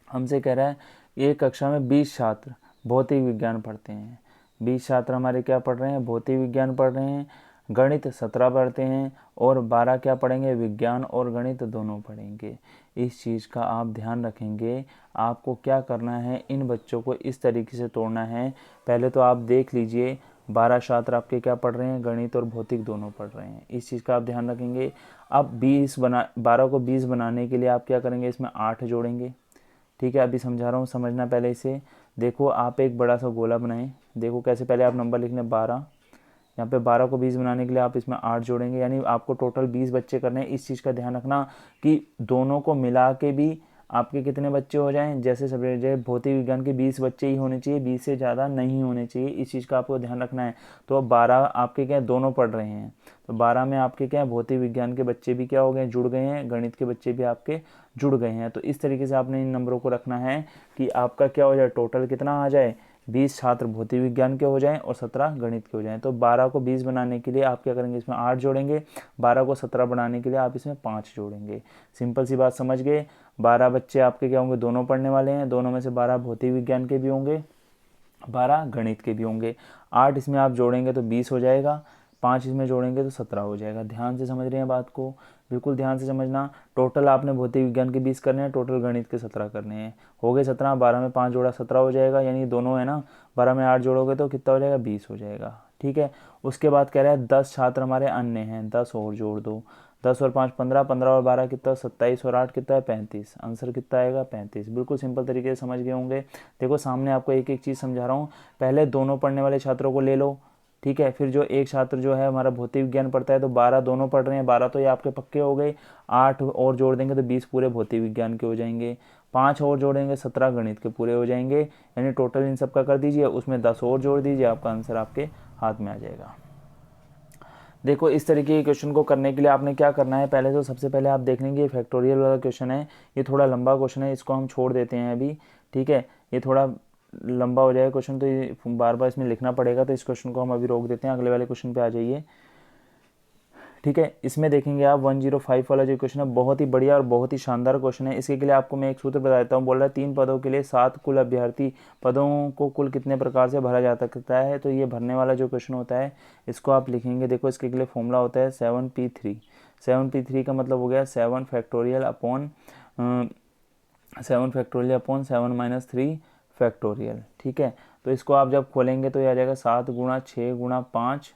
हमसे कह रहा है एक कक्षा में 20 छात्र भौतिक विज्ञान पढ़ते हैं। 20 छात्र हमारे क्या पढ़ रहे हैं, भौतिक विज्ञान पढ़ रहे हैं। गणित 17 पढ़ते हैं और 12 क्या पढ़ेंगे, विज्ञान और गणित दोनों पढ़ेंगे। इस चीज़ का आप ध्यान रखेंगे। आपको क्या करना है, इन बच्चों को इस तरीके से तोड़ना है। पहले तो आप देख लीजिए 12 छात्र आपके क्या पढ़ रहे हैं, गणित और भौतिक दोनों पढ़ रहे हैं। इस चीज़ का आप ध्यान रखेंगे। अब 12 को 20 बनाने के लिए आप क्या करेंगे, इसमें 8 जोड़ेंगे। ठीक है, अभी समझा रहा हूँ, समझना पहले इसे। देखो आप एक बड़ा सा गोला बनाएं। देखो कैसे, पहले आप नंबर लिख लें 12, यहाँ पे 12 को 20 बनाने के लिए आप इसमें 8 जोड़ेंगे, यानी आपको टोटल 20 बच्चे करने हैं। इस चीज़ का ध्यान रखना कि दोनों को मिला के भी आपके कितने बच्चे हो जाएं। जैसे सब्जेक्ट जैसे भौतिक विज्ञान के 20 बच्चे ही होने चाहिए, 20 से ज़्यादा नहीं होने चाहिए। इस चीज़ का आपको ध्यान रखना है। तो अब 12 आपके क्या दोनों पढ़ रहे हैं, तो 12 में आपके क्या भौतिक विज्ञान के बच्चे भी क्या हो गए, जुड़ गए हैं, गणित के बच्चे भी आपके जुड़ गए हैं। तो इस तरीके से आपने इन नंबरों को रखना है कि आपका क्या हो जाए, टोटल कितना आ जाए, 20 छात्र भौतिक विज्ञान के हो जाएं और 17 गणित के हो जाएं। तो 12 को 20 बनाने के लिए आप क्या करेंगे, इसमें 8 जोड़ेंगे। 12 को 17 बनाने के लिए आप इसमें 5 जोड़ेंगे। सिंपल सी बात समझ गए। 12 बच्चे आपके क्या होंगे, दोनों पढ़ने वाले हैं, दोनों में से 12 भौतिक विज्ञान के भी होंगे, 12 गणित के भी होंगे। 8 इसमें आप जोड़ेंगे तो 20 हो जाएगा, 5 इसमें जोड़ेंगे तो 17 हो जाएगा। ध्यान से समझ रहे हैं बात को, बिल्कुल ध्यान से समझना। टोटल आपने भौतिक विज्ञान के 20 करने हैं, टोटल गणित के 17 करने हैं। हो गए 17, 12 में 5 जोड़ा 17 हो जाएगा, यानी दोनों है ना। 12 में 8 जोड़ोगे तो कितना हो जाएगा, 20 हो जाएगा। ठीक है। उसके बाद कह रहा है 10 छात्र हमारे अन्य हैं, 10 और जोड़ दो। 10 और 5 15, 15 और 12 कितना, 27 और 8 कितना है, 35। आंसर कितना आएगा, 35। बिल्कुल सिंपल तरीके से समझ गए होंगे। देखो सामने आपको एक एक चीज़ समझा रहा हूँ। पहले दोनों पढ़ने वाले छात्रों को ले लो, ठीक है। फिर जो एक छात्र जो है हमारा भौतिक विज्ञान पढ़ता है, तो 12 दोनों पढ़ रहे हैं, 12 तो ये आपके पक्के हो गए। 8 और जोड़ देंगे तो 20 पूरे भौतिक विज्ञान के हो जाएंगे। 5 और जोड़ेंगे 17 गणित के पूरे हो जाएंगे। यानी टोटल इन सब का कर दीजिए, उसमें 10 और जोड़ दीजिए, आपका आंसर आपके हाथ में आ जाएगा। देखो इस तरीके के क्वेश्चन को करने के लिए आपने क्या करना है, पहले तो सबसे पहले आप देख लेंगे ये फैक्टोरियल वाला क्वेश्चन है, ये थोड़ा लंबा क्वेश्चन है, इसको हम छोड़ देते हैं अभी। ठीक है, ये थोड़ा लंबा हो जाएगा क्वेश्चन, तो ये बार बार इसमें लिखना पड़ेगा, तो इस क्वेश्चन को हम अभी रोक देते हैं। अगले वाले क्वेश्चन पे आ जाइए। ठीक है, इसमें देखेंगे आप 105 वाला जो क्वेश्चन है, बहुत ही बढ़िया और बहुत ही शानदार क्वेश्चन है। इसके लिए आपको मैं एक सूत्र बता देता हूँ। बोल रहा है 3 पदों के लिए 7 कुल अभ्यर्थी पदों को कुल कितने प्रकार से भरा जा सकता है। तो ये भरने वाला जो क्वेश्चन होता है, इसको आप लिखेंगे। देखो इसके लिए फॉर्मूला होता है 7p3। 7p3 का मतलब हो गया 7 फैक्टोरियल अपॉन 7 माइनस 3 फैक्टोरियल। ठीक है, तो इसको आप जब खोलेंगे तो ये आ जाएगा 7 गुणा 6 गुणा 5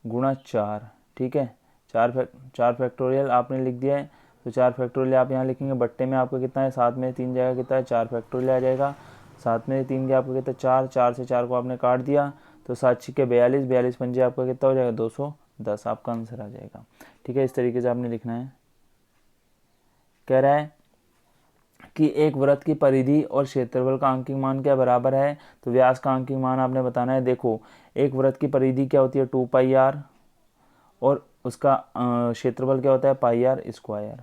गुणा 4। ठीक है, 4 फैक्टोरियल आपने लिख दिया है, तो 4 फैक्टोरियल आप यहाँ लिखेंगे। बट्टे में आपका कितना है, 7 में 3 जाएगा, कितना है 4 फैक्टोरियल आ जाएगा। 7 में 3 के आपका कितना 4, 4 से 4 को आपने काट दिया, तो 7 छिक्के 42, 42 पंजे आपका कितना हो जाएगा 210, आपका आंसर आ जाएगा। ठीक है, इस तरीके से आपने लिखना है। कह रहा है कि एक वृत्त की परिधि और क्षेत्रफल का आंकिक मान क्या बराबर है, तो व्यास का आंकिक मान आपने बताना है। देखो एक वृत्त की परिधि क्या होती है, 2πr, और उसका क्षेत्रफल क्या होता है, πr²।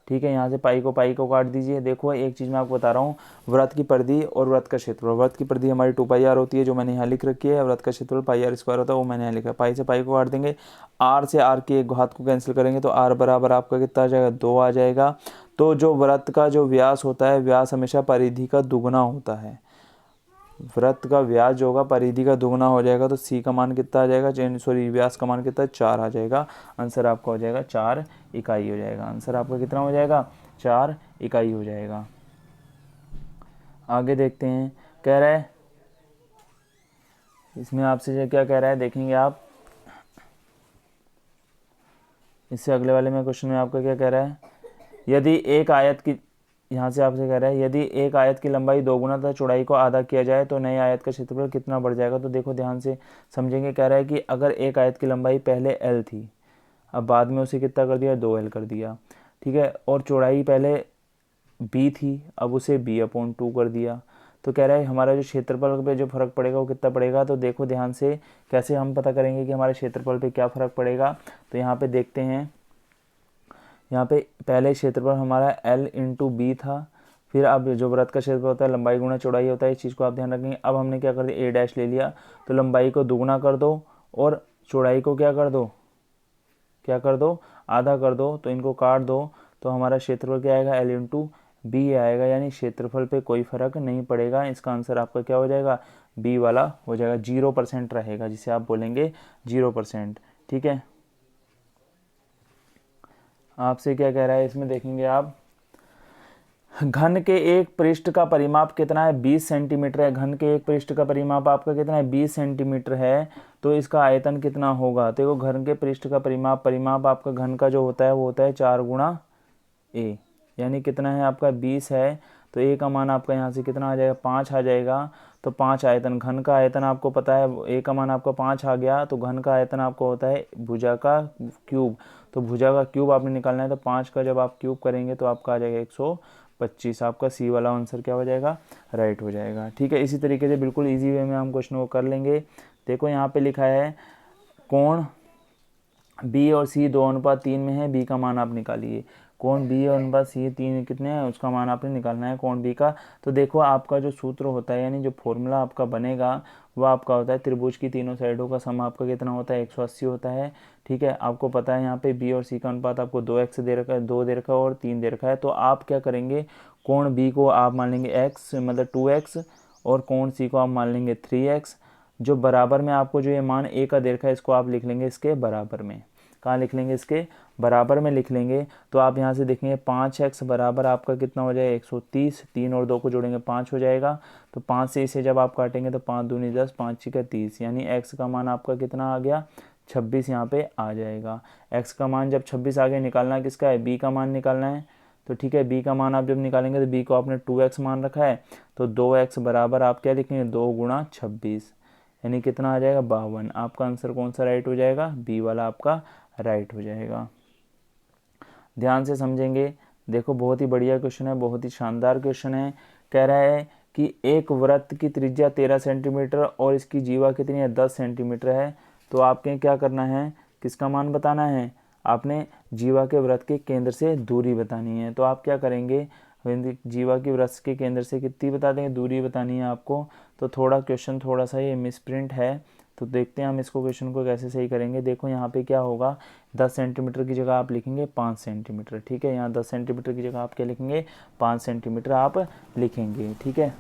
ठीक है, यहाँ से पाई को काट दीजिए। देखो एक चीज़ मैं आपको बता रहा हूँ, वृत्त की परिधि और वृत्त का क्षेत्रफल। वृत्त की परिधि हमारी 2πr होती है, जो मैंने यहाँ लिख रखी है। वृत्त का क्षेत्रफल πr² होता है, वो मैंने यहाँ लिखा है। पाई से पाई को काट देंगे, r से r के एक घात को कैंसिल करेंगे, तो r बराबर आपका कितना आ जाएगा, 2 आ जाएगा। तो जो वृत्त का जो व्यास होता है, व्यास हमेशा परिधि का दुगुना होता है। वृत्त का व्यास जो होगा परिधि का दुगुना हो जाएगा, तो सी का मान कितना आ जाएगा, सॉरी व्यास का मान कितना, 4 आ जाएगा। आंसर आपका हो जाएगा 4 इकाई हो जाएगा। आंसर आपका कितना हो जाएगा, 4 इकाई हो जाएगा। आगे देखते हैं। कह रहा है इसमें आपसे क्या कह रहा है, देखेंगे आप। इससे अगले वाले में क्वेश्चन में आपका क्या कह रहा है, यदि एक आयत की, यहाँ से आपसे कह रहा है यदि एक आयत की लंबाई 2 गुना तथा चौड़ाई को आधा किया जाए तो नए आयत का क्षेत्रफल कितना बढ़ जाएगा। तो देखो ध्यान से समझेंगे। कह रहा है कि अगर एक आयत की लंबाई पहले l थी, अब बाद में उसे कितना कर दिया, 2l कर दिया। ठीक है, और चौड़ाई पहले b थी, अब उसे b/2 कर दिया। तो कह रहा है हमारा जो क्षेत्रफल पे जो फर्क पड़ेगा वो कितना पड़ेगा। तो देखो ध्यान से, कैसे हम पता करेंगे कि हमारे क्षेत्रफल पे क्या फ़र्क पड़ेगा। तो यहाँ पे देखते हैं, यहाँ पे पहले क्षेत्रफल हमारा l × b था, फिर अब जो वृत्त का क्षेत्रफल होता है लंबाई गुणा चौड़ाई होता है, इस चीज़ को आप ध्यान रखेंगे। अब हमने क्या कर दिया, a' ले लिया, तो लंबाई को दुगुना कर दो और चौड़ाई को क्या कर दो, आधा कर दो, तो इनको काट दो, तो हमारा क्षेत्रफल क्या आएगा, l × b आएगा। यानी क्षेत्रफल पे कोई फर्क नहीं पड़ेगा। इसका आंसर आपका क्या हो जाएगा, b वाला हो जाएगा। 0% रहेगा, जिसे आप बोलेंगे 0%। ठीक है, आपसे क्या कह रहा है इसमें देखेंगे आप। घन के एक पृष्ठ का परिमाप कितना है, 20 सेंटीमीटर है। घन के एक पृष्ठ का परिमाप आपका कितना है, 20 सेंटीमीटर है। तो इसका आयतन कितना होगा। तो देखो घन के पृष्ठ का परिमाप आपका घन का जो होता है वो होता है 4 गुणा a, यानी कितना है आपका 20 है, तो a का मान आपका यहाँ से कितना आ जाएगा, 5 आ जाएगा। तो 5 आयतन, घन का आयतन आपको पता है, ए का मान आपका 5 आ गया, तो घन का आयतन आपको होता है भुजा का क्यूब। तो भुजा का क्यूब आपने निकालना है, तो 5 का जब आप क्यूब करेंगे तो आपका आ जाएगा 125। आपका सी वाला आंसर क्या हो जाएगा, राइट हो जाएगा। ठीक है, इसी तरीके से बिल्कुल ईजी वे में हम क्वेश्चन को कर लेंगे। देखो यहाँ पे लिखा है कोण बी और सी 2:3 में है, बी का मान आप निकालिए। कोण बी और अनुपात सी 3 कितने हैं, उसका मान आपने निकालना है कोण बी का। तो देखो आपका जो सूत्र होता है, यानी जो फॉर्मूला आपका बनेगा वो आपका होता है त्रिभुज की तीनों साइडों का सम आपका कितना होता है, 180 होता है। ठीक है, आपको पता है यहाँ पे बी और सी का अनुपात आपको 2x दे रखा है, 2 दे रखा है और 3 दे रखा है। तो आप क्या करेंगे, कोण बी को आप मान लेंगे x मतलब 2x, और कोण सी को आप मान लेंगे 3x। जो बराबर में आपको जो ये मान ए का दे रखा है, इसको आप लिख लेंगे इसके बराबर में। कहाँ लिख लेंगे, इसके बराबर में लिख लेंगे। तो आप यहाँ से देखेंगे 5x बराबर आपका कितना हो जाएगा, 130। 3 और 2 को जोड़ेंगे 5 हो जाएगा। तो 5 से इसे जब आप काटेंगे तो 5 दूनी 10, 5 छिका 30, यानी x का मान आपका कितना आ गया, 26 यहाँ पे आ जाएगा। x का मान जब 26 आ गया, निकालना किसका है, b का मान निकालना है। तो ठीक है, b का मान आप जब निकालेंगे तो b को आपने 2x मान रखा है, तो 2x बराबर आप क्या लिखेंगे, 2 गुणा 26, यानी कितना आ जाएगा, 52। आपका आंसर कौन सा राइट हो जाएगा, बी वाला आपका राइट हो जाएगा। ध्यान से समझेंगे। देखो बहुत ही बढ़िया क्वेश्चन है, बहुत ही शानदार क्वेश्चन है। कह रहा है कि एक वृत्त की त्रिज्या 13 सेंटीमीटर और इसकी जीवा कितनी है, 10 सेंटीमीटर है। तो आपके क्या करना है, किसका मान बताना है, आपने जीवा के वृत्त के केंद्र से दूरी बतानी है। तो आप क्या करेंगे, जीवा की वृत्त के केंद्र से कितनी बता देंगे, दूरी बतानी है आपको। तो थोड़ा क्वेश्चन थोड़ा सा ये मिसप्रिंट है, तो देखते हैं हम इसको क्वेश्चन को कैसे सही करेंगे। देखो यहाँ पे क्या होगा, 10 सेंटीमीटर की जगह आप लिखेंगे 5 सेंटीमीटर। ठीक है, यहाँ 10 सेंटीमीटर की जगह आप क्या लिखेंगे, 5 सेंटीमीटर आप लिखेंगे। ठीक है,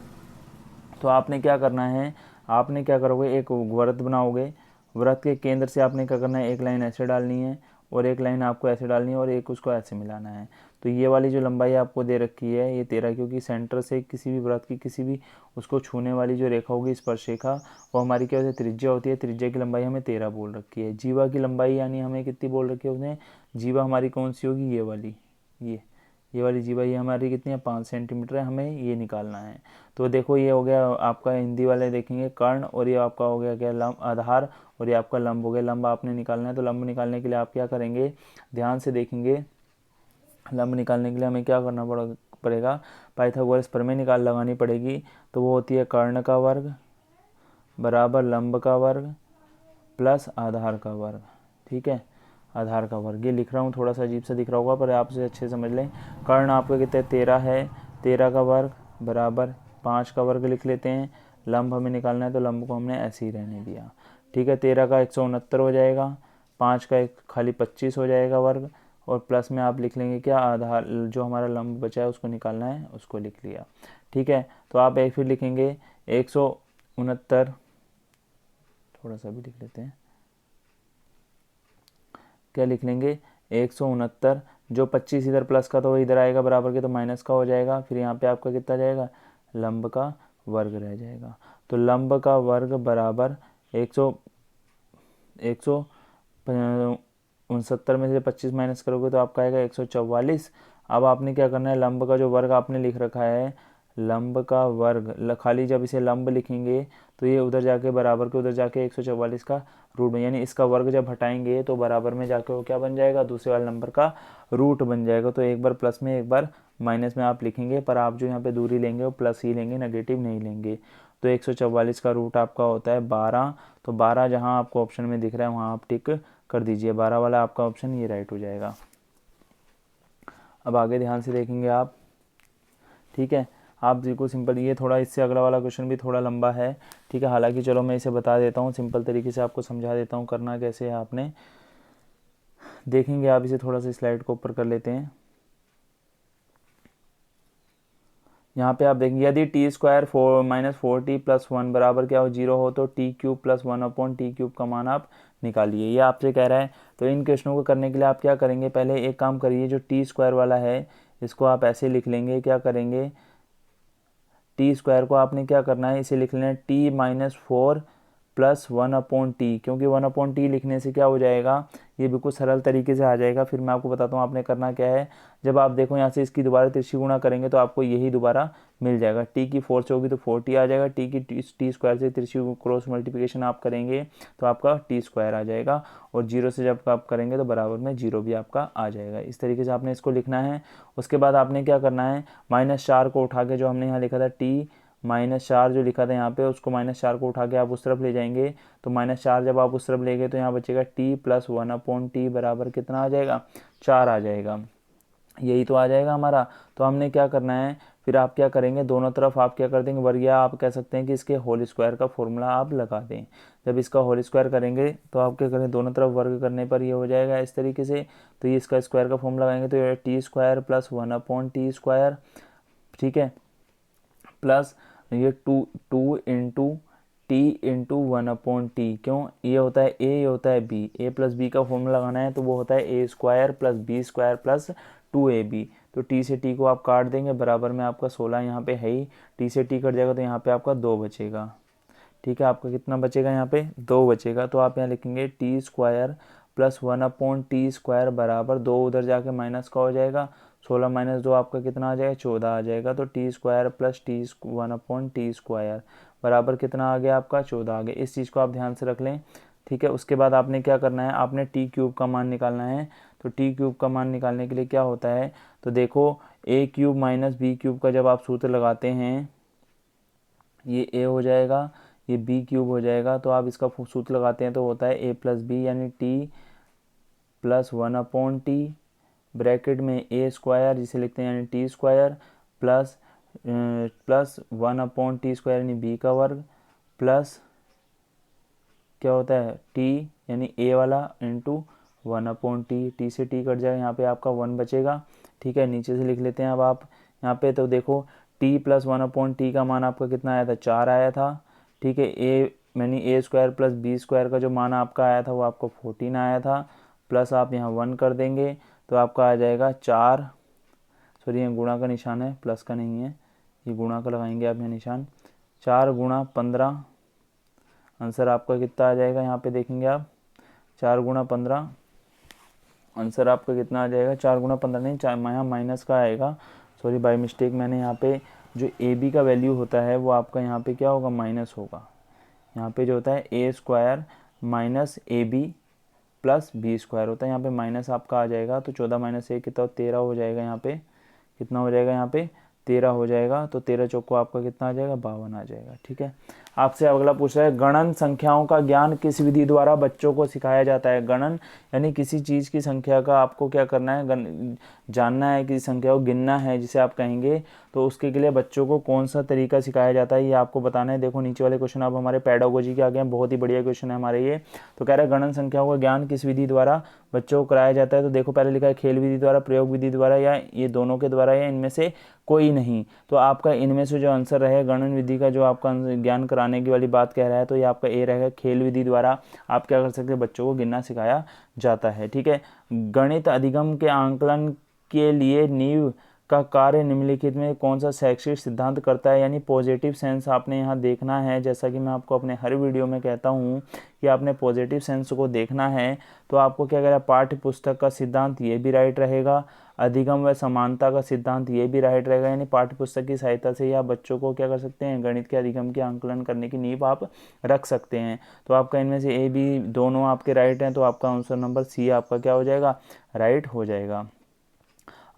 तो आपने क्या करना है, आपने क्या करोगे, एक वृत्त बनाओगे, वृत्त के केंद्र से आपने क्या करना है, एक लाइन ऐसे डालनी है और एक लाइन आपको ऐसे डालनी है और एक उसको ऐसे मिलाना है। तो ये वाली जो लंबाई आपको दे रखी है ये 13, क्योंकि सेंटर से किसी भी वृत्त की किसी भी उसको छूने वाली जो रेखा होगी, स्पर्श रेखा, वो हमारी क्या होती है, त्रिज्या होती है। त्रिज्या की लंबाई हमें 13 बोल रखी है। जीवा की लंबाई यानी हमें कितनी बोल रखी है उसने, जीवा हमारी कौन सी होगी, ये वाली, ये वाली जीवा, ये हमारी कितनी है, 5 सेंटीमीटर है, हमें ये निकालना है। तो देखो ये हो गया आपका, हिंदी वाले देखेंगे कर्ण, और ये आपका हो गया क्या, लंब, आधार, और ये आपका लंब हो गया। लंब आपने निकालना है, तो लंब निकालने के लिए आप क्या करेंगे, ध्यान से देखेंगे। लंब निकालने के लिए हमें क्या करना पड़ेगा, पाइथागोरस प्रमेय लगानी पड़ेगी। तो वो होती है कर्ण का वर्ग बराबर लंब का वर्ग प्लस आधार का वर्ग। ठीक है, आधार का वर्ग, ये लिख रहा हूँ, थोड़ा सा अजीब सा दिख रहा होगा पर आप इसे अच्छे समझ लें। कर्ण आपका कितने 13 है, 13 का वर्ग बराबर 5 का वर्ग लिख लेते हैं। लंब हमें निकालना है, तो लंब को हमने ऐसे ही रहने दिया। ठीक है, 13 का 169 हो जाएगा, 5 का एक खाली 25 हो जाएगा वर्ग, और प्लस में आप लिख लेंगे क्या, आधार जो हमारा लंब बचा है उसको निकालना है, उसको लिख लिया। ठीक है, तो आप एक फिर लिखेंगे 169, थोड़ा सा भी लिख लेते हैं, क्या लिख लेंगे 169, जो 25 इधर प्लस का तो वो इधर आएगा बराबर के, तो माइनस का हो जाएगा। फिर यहाँ पे आपका कितना जाएगा, लंब का वर्ग रह जाएगा। तो लंब का वर्ग बराबर 169 में से 25 माइनस करोगे तो आपका आएगा 144। अब आपने क्या करना है, लंब का जो वर्ग आपने लिख रखा है, लंब का वर्ग खाली जब इसे लंब लिखेंगे तो ये उधर जाके बराबर के उधर जाके 144 का रूट में, यानी इसका वर्ग जब हटाएंगे तो बराबर में जाके वो क्या बन जाएगा, दूसरे वाले नंबर का रूट बन जाएगा। तो एक बार प्लस में एक बार माइनस में आप लिखेंगे, पर आप जो यहाँ पे दूरी लेंगे वो प्लस ही लेंगे, नेगेटिव नहीं लेंगे। तो 144 का रूट आपका होता है 12। तो 12 जहाँ आपको ऑप्शन में दिख रहा है वहाँ आप टिक कर दीजिए, 12 वाला आपका ऑप्शन ये राइट हो जाएगा। अब आगे ध्यान से देखेंगे आप। ठीक है, आप बिल्कुल सिंपल, ये थोड़ा इससे अगला वाला क्वेश्चन भी थोड़ा लंबा है। ठीक है, हालांकि चलो मैं इसे बता देता हूँ, सिंपल तरीके से आपको समझा देता हूँ करना कैसे है। आपने देखेंगे, आप इसे थोड़ा सा स्लाइड को ऊपर कर लेते हैं। यहाँ पे आप देखेंगे यदि टी स्क्वायर -4t + 1 बराबर क्या हो 0 हो, तो t³ + 1/t³ का मान आप निकालिए, ये आपसे कह रहा है। तो इन क्वेश्चनों को करने के लिए आप क्या करेंगे, पहले एक काम करिए, जो टी स्क्वायर वाला है इसको आप ऐसे लिख लेंगे। क्या करेंगे, टी स्क्वायर को आपने क्या करना है, इसे लिख लेना है t - 4 प्लस 1/t, क्योंकि 1/t लिखने से क्या हो जाएगा, ये बिल्कुल सरल तरीके से आ जाएगा। फिर मैं आपको बताता हूँ आपने करना क्या है। जब आप देखो यहाँ से इसकी दोबारा तिरछी गुणा करेंगे तो आपको यही दोबारा मिल जाएगा। टी की 4 से होगी तो 4t आ जाएगा। टी की टी स्क्वायर से तिरछी क्रॉस मल्टीप्लिकेशन आप करेंगे तो आपका टी स्क्वायर आ जाएगा, और 0 से जब आप करेंगे तो बराबर में 0 भी आपका आ जाएगा। इस तरीके से आपने इसको लिखना है। उसके बाद आपने क्या करना है, -4 को उठा के जो हमने यहाँ लिखा था टी -4 जो लिखा था यहाँ पे, उसको -4 को उठा के आप उस तरफ ले जाएंगे। तो -4 जब आप उस तरफ ले गए तो यहाँ बचेगा t प्लस 1/t बराबर कितना आ जाएगा, 4 आ जाएगा। यही तो आ जाएगा हमारा। तो हमने क्या करना है, फिर आप क्या करेंगे, दोनों तरफ आप क्या कर देंगे वर्ग, या आप कह सकते हैं कि इसके होल स्क्वायर का फॉर्मूला आप लगा दें। जब इसका होल स्क्वायर करेंगे तो आप क्या करें, दोनों तरफ वर्ग करने पर ये हो जाएगा इस तरीके से। तो ये इसका स्क्वायर का फॉर्मूला लगाएंगे तो ये T square plus 1/t square, ठीक है, प्लस ये two into T into 1/t। क्यों, ये होता है ए, ये होता है बी, ए प्लस बी का फॉर्मूला लगाना है तो वो होता है A square plus B square plus 2ab। तो टी से टी को आप काट देंगे, बराबर में आपका 16 यहाँ पे है ही, टी से टी कट जाएगा तो यहाँ पे आपका 2 बचेगा। ठीक है, आपका कितना बचेगा, यहाँ पे 2 बचेगा। तो आप यहाँ लिखेंगे T square plus 1/t square बराबर 2 उधर जाके माइनस का हो जाएगा, 16 - 2 आपका कितना आ जाएगा, 14 आ जाएगा। तो T square plus 1/t square बराबर कितना आ गया आपका, 14 आ गया। इस चीज़ को आप ध्यान से रख लें, ठीक है। उसके बाद आपने क्या करना है, आपने टी क्यूब का मान निकालना है। तो टी क्यूब का मान निकालने के लिए क्या होता है, तो देखो a cube minus B cube का जब आप सूत्र लगाते हैं, ये a हो जाएगा, ये बी क्यूब हो जाएगा। तो आप इसका सूत्र लगाते हैं तो होता है a प्लस बी यानी टी प्लस 1/t ब्रैकेट में a स्क्वायर जिसे लिखते हैं यानी T square plus 1/t square यानी b का वर्ग प्लस क्या होता है t यानी a वाला इंटू 1/t। टी से टी कट जाएगा, यहाँ पे आपका 1 बचेगा, ठीक है। नीचे से लिख लेते हैं अब आप यहाँ पे। तो देखो t प्लस 1/t का मान आपका कितना आया था, 4 आया था, ठीक है। a square plus B square का जो मान आपका आया था वो आपको 14 आया था, प्लस आप यहाँ 1 कर देंगे तो आपका आ जाएगा 4, सॉरी यहाँ गुणा का निशान है, प्लस का नहीं है, ये गुणा का लगाएंगे आप यहाँ निशान, 4 गुणा 15, आंसर आपका कितना आ जाएगा, यहाँ पे देखेंगे आप 4 गुणा 15, आंसर आपका कितना आ जाएगा, 4 गुणा 15 नहीं, यहाँ माइनस का आएगा, सॉरी बाय मिस्टेक मैंने यहाँ पे जो ए बी का वैल्यू होता है वो आपका यहाँ पे क्या होगा, माइनस होगा। यहाँ पे जो होता है A square minus A B plus B square होता है, यहाँ पे माइनस आपका आ जाएगा। तो 14 - 1 कितना 13 हो जाएगा, यहाँ पे कितना हो जाएगा, यहाँ पे 13 हो जाएगा। तो 13 चौको आपका कितना आ जाएगा, 52 आ जाएगा, ठीक है। आपसे अगला पूछ रहा है, गणन संख्याओं का ज्ञान किस विधि द्वारा बच्चों को सिखाया जाता है। गणन यानी किसी चीज़ की संख्या का आपको क्या करना है, जानना है, किसी संख्या को गिनना है जिसे आप कहेंगे, तो उसके लिए बच्चों को कौन सा तरीका सिखाया जाता है ये आपको बताना है। देखो नीचे वाले क्वेश्चन अब हमारे पेडागोजी के आगे हैं, बहुत ही बढ़िया क्वेश्चन है हमारे ये। तो कह रहा है गणन संख्याओं का ज्ञान किस विधि द्वारा बच्चों को कराया जाता है। तो देखो पहले लिखा है खेल विधि द्वारा, प्रयोग विधि द्वारा, या ये दोनों के द्वारा, या इनमें से कोई नहीं। तो आपका इनमें से जो आंसर रहेगा गणन विधि का, जो आपका ज्ञान कराने की वाली बात कह रहा है, तो ये आपका ए रहेगा, खेल विधि द्वारा आप क्या कर सकते हैं, बच्चों को गिनना सिखाया जाता है, ठीक है। गणित अधिगम के आंकलन के लिए नींव का कार्य निम्नलिखित में कौन सा शैक्षिक सिद्धांत करता है, यानी पॉजिटिव सेंस आपने यहाँ देखना है। जैसा कि मैं आपको अपने हर वीडियो में कहता हूँ कि आपने पॉजिटिव सेंस को देखना है, तो आपको क्या करें, पाठ्य पुस्तक का सिद्धांत ये भी राइट रहेगा, अधिगम व समानता का सिद्धांत ये भी राइट रहेगा, यानी पाठ्य पुस्तक की सहायता से या बच्चों को क्या कर सकते हैं, गणित के अधिगम के आंकलन करने की नींव आप रख सकते हैं। तो आपका इनमें से ए बी दोनों आपके राइट हैं, तो आपका आंसर नंबर सी आपका क्या हो जाएगा, राइट हो जाएगा।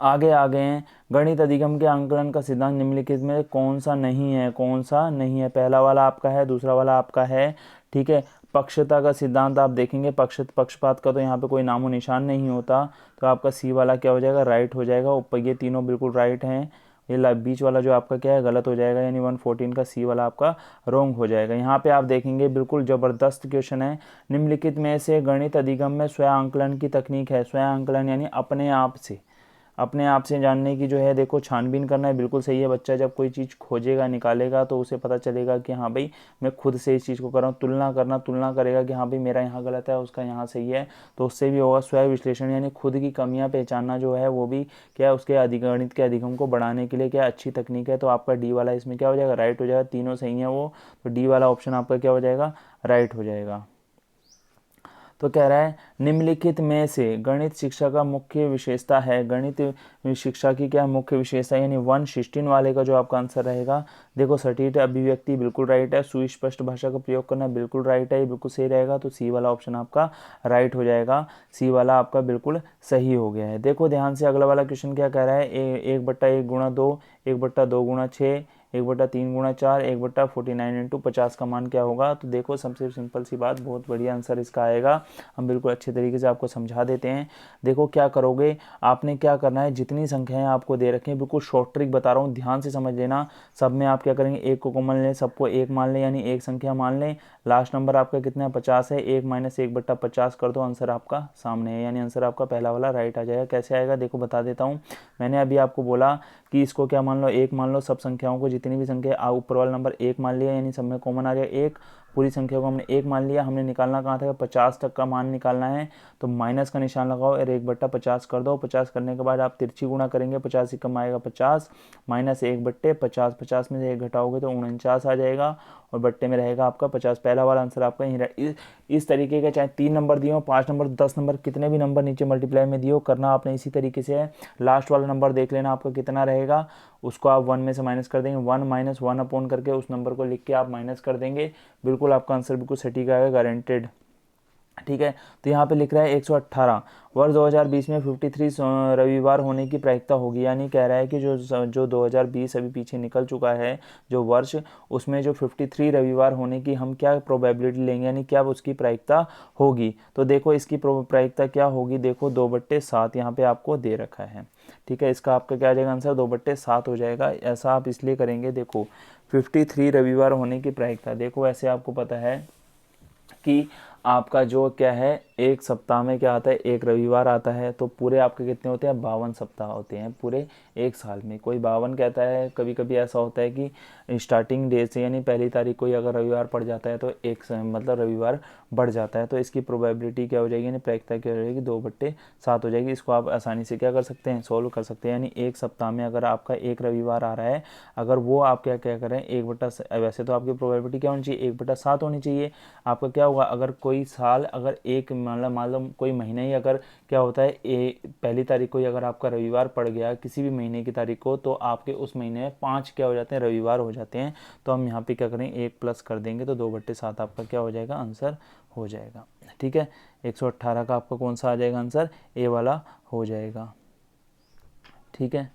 आगे हैं, गणित अधिगम के आंकलन का सिद्धांत निम्नलिखित में कौन सा नहीं है, कौन सा नहीं है। पहला वाला आपका है, दूसरा वाला आपका है, ठीक है। पक्षता का सिद्धांत आप देखेंगे, पक्षपात का तो यहाँ पे कोई नामो निशान नहीं होता, तो आपका सी वाला क्या हो जाएगा, राइट हो जाएगा। ऊपर ये तीनों बिल्कुल राइट हैं, ये बीच वाला जो आपका क्या है, गलत हो जाएगा, यानी 114 का सी वाला आपका रॉन्ग हो जाएगा। यहाँ पे आप देखेंगे बिल्कुल ज़बरदस्त क्वेश्चन है, निम्नलिखित में से गणित अधिगम में स्वयं आंकलन की तकनीक है। स्वयं आंकलन यानी अपने आप से अपने आप से जानने की जो है देखो छानबीन करना है, बिल्कुल सही है। बच्चा जब कोई चीज़ खोजेगा निकालेगा तो उसे पता चलेगा कि हाँ भाई मैं खुद से इस चीज़ को कर रहा हूँ। तुलना करेगा कि हाँ भाई मेरा यहाँ गलत है उसका यहाँ सही है, तो उससे भी होगा। स्वयं विश्लेषण यानी खुद की कमियाँ पहचानना जो है वो भी क्या है उसके गणित के अधिगम को बढ़ाने के लिए क्या अच्छी तकनीक है। तो आपका डी वाला इसमें क्या हो जाएगा, राइट हो जाएगा। तीनों सही है वो, तो डी वाला ऑप्शन आपका क्या हो जाएगा, राइट हो जाएगा। तो कह रहा है निम्नलिखित में से गणित शिक्षा का मुख्य विशेषता है। गणित शिक्षा की क्या मुख्य विशेषता, यानी 116 वाले का जो आपका आंसर रहेगा देखो, सटीक अभिव्यक्ति बिल्कुल राइट है, सुस्पष्ट भाषा का प्रयोग करना बिल्कुल राइट है, ये बिल्कुल सही रहेगा। तो सी वाला ऑप्शन आपका राइट हो जाएगा, सी वाला आपका बिल्कुल सही हो गया है। देखो ध्यान से अगला वाला क्वेश्चन क्या कह रहा है, 1/1 × 2, 1/2 × 6, 1/3 × 4, 1/49 × 50 का मान क्या होगा। तो देखो सबसे सिंपल सी बात, बहुत बढ़िया आंसर इसका आएगा। हम बिल्कुल अच्छे तरीके से आपको समझा देते हैं। देखो क्या करोगे, आपने क्या करना है, जितनी संख्याएं आपको दे रखी हैं बिल्कुल शॉर्ट ट्रिक बता रहा हूँ, ध्यान से समझ लेना। सब में आप क्या करेंगे, एक को कॉमन लें, सबको एक मान लें, यानी एक संख्या मान लें। लास्ट नंबर आपका कितना है, 50 है, 1 - 1/50 कर दो, आंसर आपका सामने है, यानी आंसर आपका पहला वाला राइट आ जाएगा। कैसे आएगा देखो बता देता हूँ। मैंने अभी आपको बोला कि इसको क्या मान लो, एक मान लो। सब संख्याओं को जितनी भी संख्या ऊपर वाला नंबर एक मान लिया, यानी सब में कॉमन आ गया एक। पूरी संख्या को हमने एक मान लिया। हमने निकालना कहाँ था, 50 तक का मान निकालना है, तो माइनस का निशान लगाओ और 1/50 कर दो। 50 करने के बाद आप तिरछी गुणा करेंगे, 50 ही कम आएगा 50, माइनस 1/50, 50 में से 1 घटाओगे तो 49 आ जाएगा, और बट्टे में रहेगा आपका 50। पहला वाला आंसर आपका यही। इस तरीके का चाहे 3 नंबर दिए हो, 5 नंबर, 10 नंबर, कितने भी नंबर नीचे मल्टीप्लाई में दिए हो, करना आपने इसी तरीके से है। लास्ट वाला नंबर देख लेना आपका कितना रहेगा, उसको आप 1 में से माइनस कर देंगे, 1 - 1 अपॉन करके उस नंबर को लिख के आप माइनस कर देंगे। बिल्कुल आपका आंसर बिल्कुल सटीक आएगा, गारंटेड। ठीक है, तो यहाँ पे लिख रहा है 118 वर्ष 2020 में 53 रविवार होने की प्रायिकता होगी। यानी कह रहा है कि जो 2020 अभी पीछे निकल चुका है जो वर्ष, उसमें जो 53 रविवार होने की हम क्या प्रोबेबिलिटी लेंगे, यानी क्या उसकी प्रायिकता होगी। तो देखो इसकी प्रायिकता क्या होगी, देखो 2/7 यहाँ पे आपको दे रखा है। ठीक है, इसका आपका क्या आ जाएगा आंसर, 2/7 हो जाएगा। ऐसा आप इसलिए करेंगे, देखो 53 रविवार होने की प्रायिकता, देखो ऐसे आपको पता है कि आपका जो क्या है, एक सप्ताह में क्या आता है, एक रविवार आता है, तो पूरे आपके कितने होते हैं, 52 सप्ताह होते हैं पूरे एक साल में। कोई 52 कहता है, कभी कभी ऐसा होता है कि स्टार्टिंग डे से यानी पहली तारीख को ही अगर रविवार पड़ जाता है तो एक मतलब रविवार बढ़ जाता है। तो इसकी प्रोबेबिलिटी क्या हो जाएगी, यानी प्रायिकता क्या हो जाएगी, 2/7 हो जाएगी। इसको आप आसानी से क्या कर सकते हैं, सोल्व कर सकते हैं। यानी एक सप्ताह में अगर आपका एक रविवार आ रहा है, अगर वो आप क्या क्या करें, वैसे तो आपकी प्रोबेबिलिटी क्या होनी चाहिए, 1/7 होनी चाहिए। आपका क्या होगा, अगर कोई साल, अगर एक मान लो कोई महीना ही अगर क्या होता है, पहली तारीख को ही अगर आपका रविवार पड़ गया किसी भी महीने की तारीख को, तो आपके उस महीने में 5 क्या हो जाते हैं, रविवार हो जाते हैं। तो हम यहाँ पे क्या करें, 1 प्लस कर देंगे, तो 2/7 आपका क्या हो जाएगा, आंसर हो जाएगा। ठीक है, 118 का आपका कौन सा आ जाएगा आंसर, ए वाला हो जाएगा। ठीक है,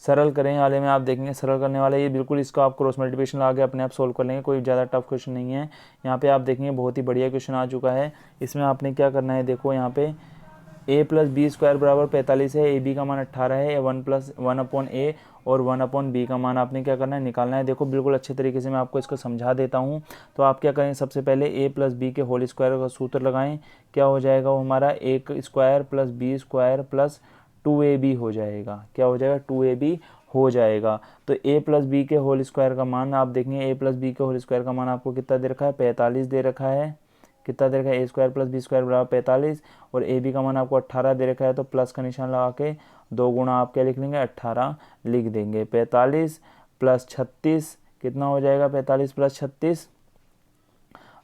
सरल करें वाले में आप देखेंगे, सरल करने वाले ये बिल्कुल इसको आप क्रॉस मल्टीप्लिकेशन लगा के अपने आप सोल्व कर लेंगे, कोई ज़्यादा टफ क्वेश्चन नहीं है। यहाँ पे आप देखेंगे बहुत ही बढ़िया क्वेश्चन आ चुका है। इसमें आपने क्या करना है, देखो यहाँ पे a + b² = 45 है, ए बी का मान 18 है, 1/1 और 1/b का मान आपने क्या करना है, निकालना है। देखो बिल्कुल अच्छे तरीके से मैं आपको इसको समझा देता हूँ। तो आप क्या करें, सबसे पहले a + b के होल स्क्वायर का सूत्र लगाएं। क्या हो जाएगा वो हमारा, a² + b² + 2ab हो जाएगा। क्या हो जाएगा, 2ab हो जाएगा। तो a + b के होल स्क्वायर का मान आप देखेंगे, a + b के होल स्क्वायर का मान आपको कितना दे रखा है, 45 दे रखा है। कितना दे रखा है, a² + b² = 45, और ए बी का मान आपको 18 दे रखा है। तो प्लस का निशान लगा के 2 गुणा आप क्या लिख लेंगे, 18 लिख देंगे। 45 + 36 कितना हो जाएगा, 45 + 36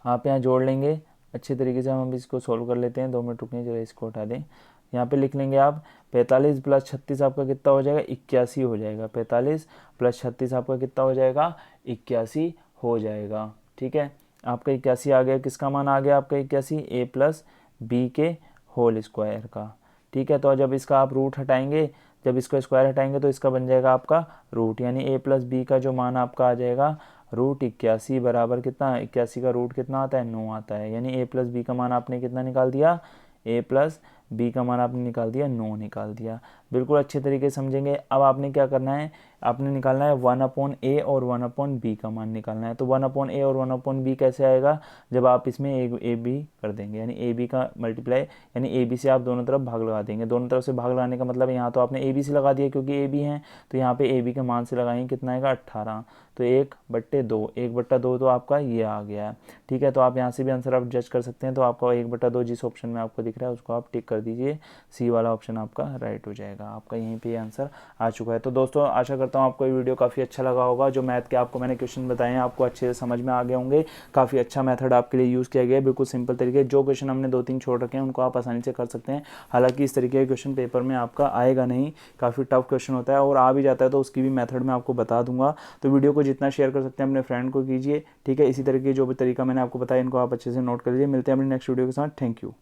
आप यहाँ जोड़ लेंगे। अच्छे तरीके से हम इसको सोल्व कर लेते हैं, 2 मिनट रुकने, जरा इसको हटा दें। यहाँ पे लिख लेंगे आप 45 + 36 आपका कितना हो जाएगा, 81 हो जाएगा। 45 + 36 आपका कितना हो जाएगा, 81 हो जाएगा। ठीक है, आपका 81 आ गया। किसका मान आ गया आपका 81, a + b के होल स्क्वायर का। ठीक है, तो जब इसका आप रूट हटाएंगे, जब इसका स्क्वायर हटाएंगे तो इसका बन जाएगा आपका रूट, यानी a + b का जो मान आपका आ जाएगा √81 बराबर कितना, 81 का रूट कितना आता है, 9 आता है। यानी a + b का मान आपने कितना निकाल दिया, a + b का मान आपने निकाल दिया, 9 निकाल दिया। बिल्कुल अच्छे तरीके से समझेंगे। अब आपने क्या करना है, आपने निकालना है 1/a और 1/b का मान निकालना है। तो 1/a और 1/b कैसे आएगा, जब आप इसमें ए बी कर देंगे, यानी ए बी का मल्टीप्लाई, यानी ए बी से आप दोनों तरफ भाग लगा देंगे। दोनों तरफ से भाग लगाने का मतलब यहाँ तो आपने ए बी से लगा दिया क्योंकि ए बी है, तो यहाँ पे ए बी के मान से लगाएंगे, कितना आएगा 18। तो 1/2, 1/2 तो आपका ये आ गया है। ठीक है, तो आप यहाँ से भी आंसर आप जज कर सकते हैं। तो आपका 1/2 जिस ऑप्शन में आपको दिख रहा है उसको आप टिक कर दीजिए, सी वाला ऑप्शन आपका राइट हो जाएगा। आपका यहीं पे आंसर आ चुका है। तो दोस्तों आशा करता हूँ आपको ये वीडियो काफ़ी अच्छा लगा होगा। जो मैथ के आपको मैंने क्वेश्चन बताए हैं आपको अच्छे से समझ में आ गए होंगे। काफ़ी अच्छा मेथड आपके लिए यूज़ किया गया है, बिल्कुल सिंपल तरीके। जो क्वेश्चन हमने 2-3 छोड़ रखे हैं उनको आप आसानी से कर सकते हैं। हालांकि इस तरीके के क्वेश्चन पेपर में आपका आएगा नहीं, काफ़ी टफ क्वेश्चन होता है, और आ भी जाता है तो उसकी भी मेथड मैं आपको बता दूंगा। तो वीडियो को जितना शेयर कर सकते हैं अपने फ्रेंड को कीजिए। ठीक है, इसी तरह की जो भी तरीका मैंने आपको बताया इनको आप अच्छे से नोट कर लीजिए। मिलते हैं अपनी नेक्स्ट वीडियो के साथ। Thank you.